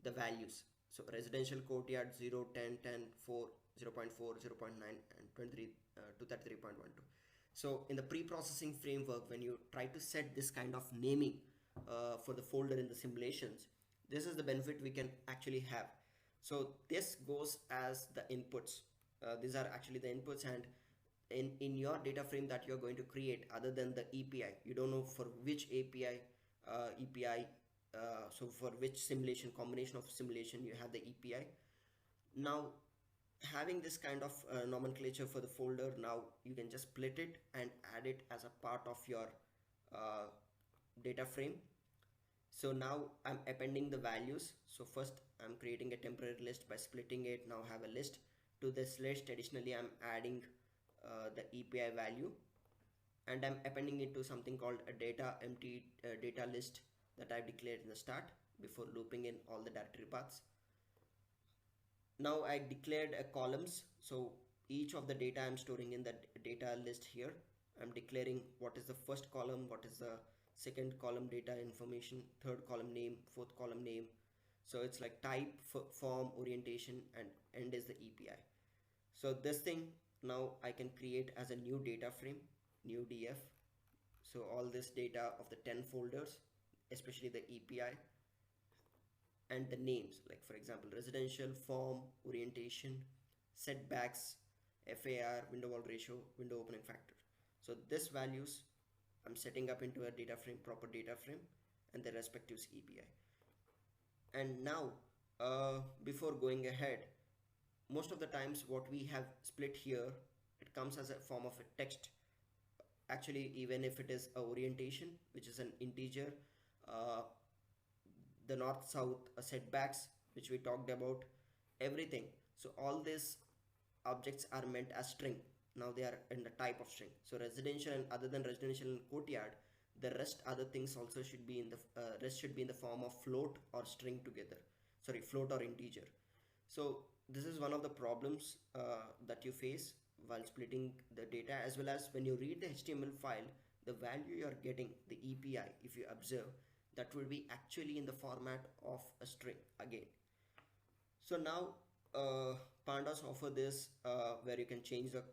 the values. So residential courtyard 0, 10, 10, 4, 0.4, 0.9 and 23 to 33.12. So in the pre-processing framework, when you try to set this kind of naming for the folder in the simulations, this is the benefit we can actually have. So this goes as the inputs. These are actually the inputs, and in your data frame that you're going to create, other than the API, you don't know for which API, so for which simulation, combination of simulation you have the API. Now having this kind of nomenclature for the folder, now you can just split it and add it as a part of your uh, data frame. So now I'm appending the values. So first I'm creating a temporary list by splitting it. Now have a list. To this list additionally I'm adding the API value, and I'm appending it to something called a data empty data list that I've declared in the start before looping in all the directory paths. Now I declared a columns. So each of the data I'm storing in the data list here, I'm declaring what is the first column, what is the second column data information, third column name, fourth column name. So it's like type, form, orientation, and end is the API. So this thing now I can create as a new data frame, new DF. So all this data of the 10 folders, especially the API and the names, like for example residential, form, orientation, setbacks, FAR, window wall ratio, window opening factor. So this values I'm setting up into a data frame, proper data frame, and the respective API. And now before going ahead, most of the times what we have split here, it comes as a form of a text. Actually, even if it is a orientation, which is an integer, uh, the north south setbacks, which we talked about, everything. So all these objects are meant as string. Now they are in the type of string. So residential, and other than residential and courtyard, the rest other things also should be in the rest should be in the form of float or string together. Sorry, float or integer. So this is one of the problems that you face while splitting the data, as well as when you read the HTML file, the value you are getting, the API, if you observe, that will be actually in the format of a string again. So now pandas offer this where you can change the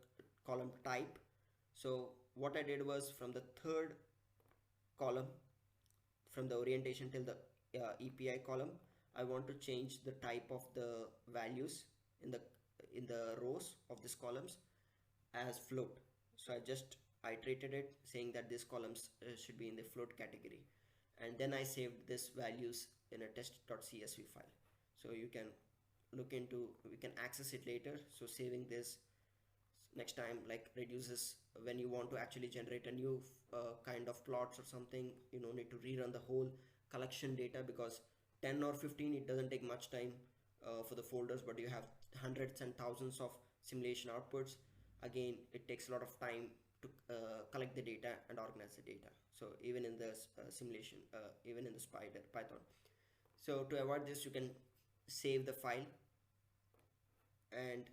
column type. So what I did was, from the third column, from the orientation till the API column, I want to change the type of the values in the rows of these columns as float. So I just iterated it saying that these columns should be in the float category, and then I saved this values in a test.csv file. So you can look into, we can access it later. So saving this next time like reduces when you want to actually generate a new kind of plots or something. You don't need to rerun the whole collection data, because 10 or 15 it doesn't take much time for the folders, but you have hundreds and thousands of simulation outputs. Again, it takes a lot of time to collect the data and organize the data. So even in the simulation, even in the spider python. So to avoid this, you can save the file, and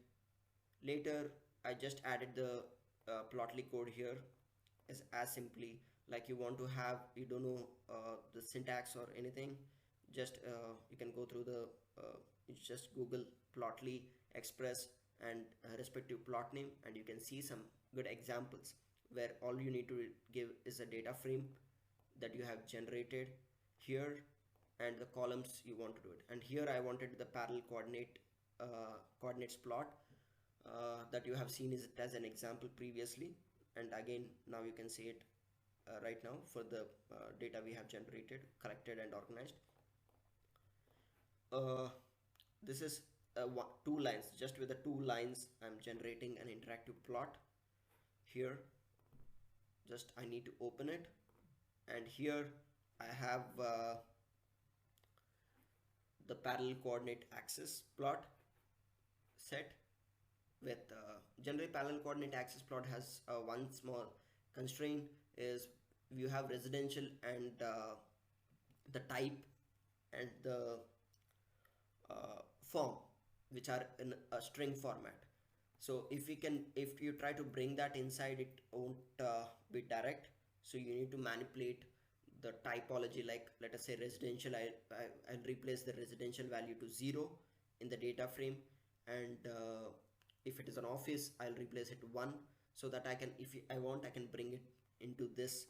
later I just added the plotly code here as simply like you want to have, you don't know the syntax or anything, just you can go through the you just Google plotly express and respective plot name, and you can see some good examples where all you need to give is a data frame that you have generated here and the columns you want to do it. And here I wanted the parallel coordinates plot that you have seen is as an example previously, and again now you can see it right now for the data we have generated, collected and organized. This is two lines. Just with the two lines I'm generating an interactive plot. Here just I need to open it, and here I have the parallel coordinate axis plot set with generally parallel coordinate axis plot has one small constraint, is you have residential and the type and the form. which are in a string format. So if you try to bring that inside, it won't be direct. So you need to manipulate the typology, like let us say residential. I'll replace the residential value to 0 in the data frame, and if it is an office, I'll replace it to 1, so that I can, if I want, I can bring it into this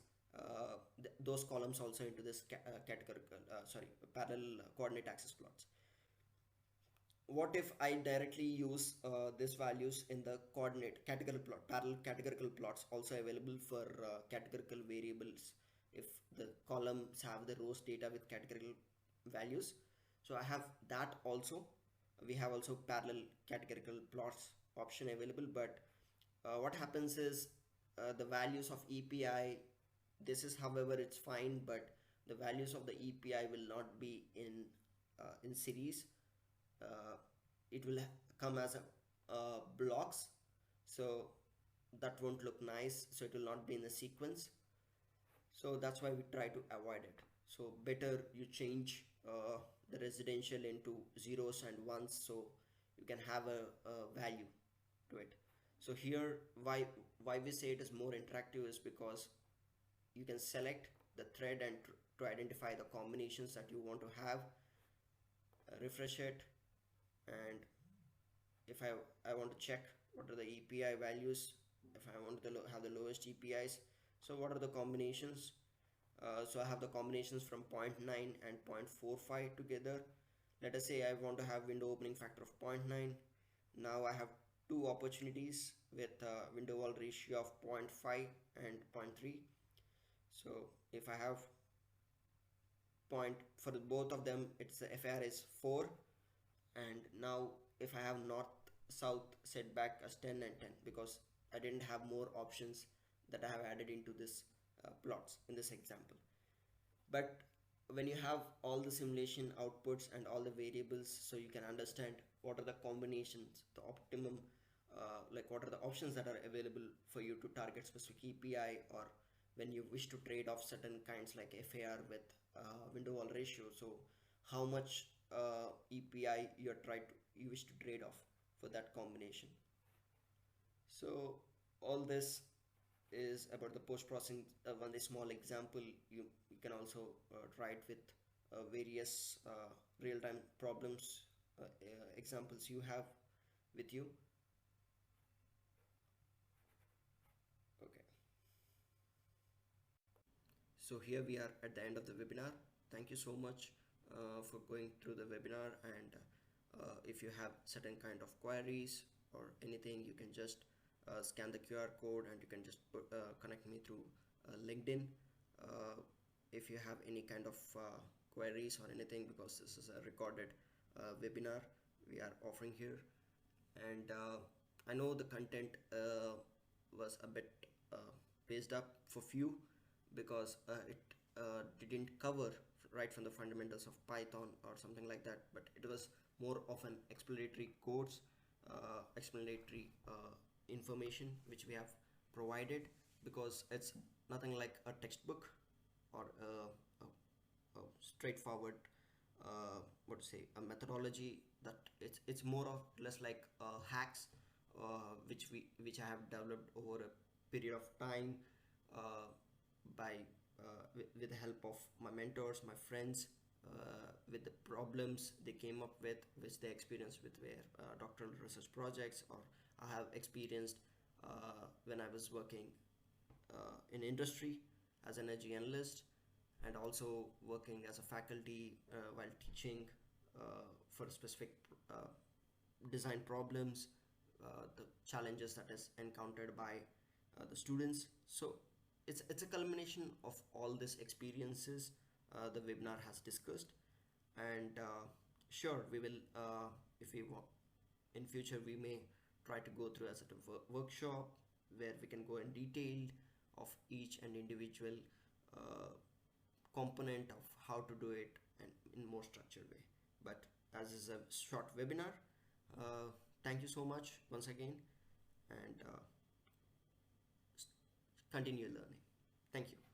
those columns also into this categorical sorry, parallel coordinate axis plots. What if I directly use these values in the coordinate categorical plot? Parallel categorical plots also available for categorical variables if the columns have the rows data with categorical values. So I have that also. We have also parallel categorical plots option available, but what happens is the values of EPI, this is, however, it's fine, but the values of the EPI will not be in series. uh, it will come as a blocks, so that won't look nice, so it will not be in the sequence. So that's why we try to avoid it. So better you change the residential into zeros and ones, so you can have a value to it. So here, why we say it is more interactive is because you can select the thread and to identify the combinations that you want to have, refresh it, and if I want to check what are the EPI values, if I want to have the lowest EPIs, so what are the combinations? So I have the combinations from 0.9 and 0.45 together. Let us say I want to have window opening factor of 0.9. Now I have two opportunities with window wall ratio of 0.5 and 0.3. So if I have point for both of them, it's the FAR is 4, and now if I have north south setback as 10 and 10, because I didn't have more options that I have added into this plots in this example. But when you have all the simulation outputs and all the variables, so you can understand what are the combinations, the optimum, like what are the options that are available for you to target specific EPI, or when you wish to trade off certain kinds like FAR with window wall ratio. So how much EPI you wish to trade off for that combination. So all this is about the post processing. One small example, you can also try it with various real-time problems, examples you have with you. Okay, so here we are at the end of the webinar. Thank you so much for going through the webinar, and if you have certain kind of queries or anything, you can just scan the QR code and you can just connect me through LinkedIn if you have any kind of queries or anything, because this is a recorded webinar we are offering here. And I know the content was a bit paced up for few, because it didn't cover right from the fundamentals of Python or something like that, but it was more of an exploratory course, explanatory information which we have provided, because it's nothing like a textbook or a straightforward what to say, a methodology. That it's more or less like hacks which I have developed over a period of time by with the help of my mentors, my friends, with the problems they came up with, which they experienced with their doctoral research projects, or I have experienced when I was working in industry as an energy analyst, and also working as a faculty while teaching for specific design problems, the challenges that is encountered by the students. So it's a culmination of all these experiences the webinar has discussed, and sure, we will if we want in future, we may try to go through as a workshop where we can go in detail of each and individual component of how to do it, and in more structured way. But as is a short webinar, thank you so much once again, and continue learning. Thank you.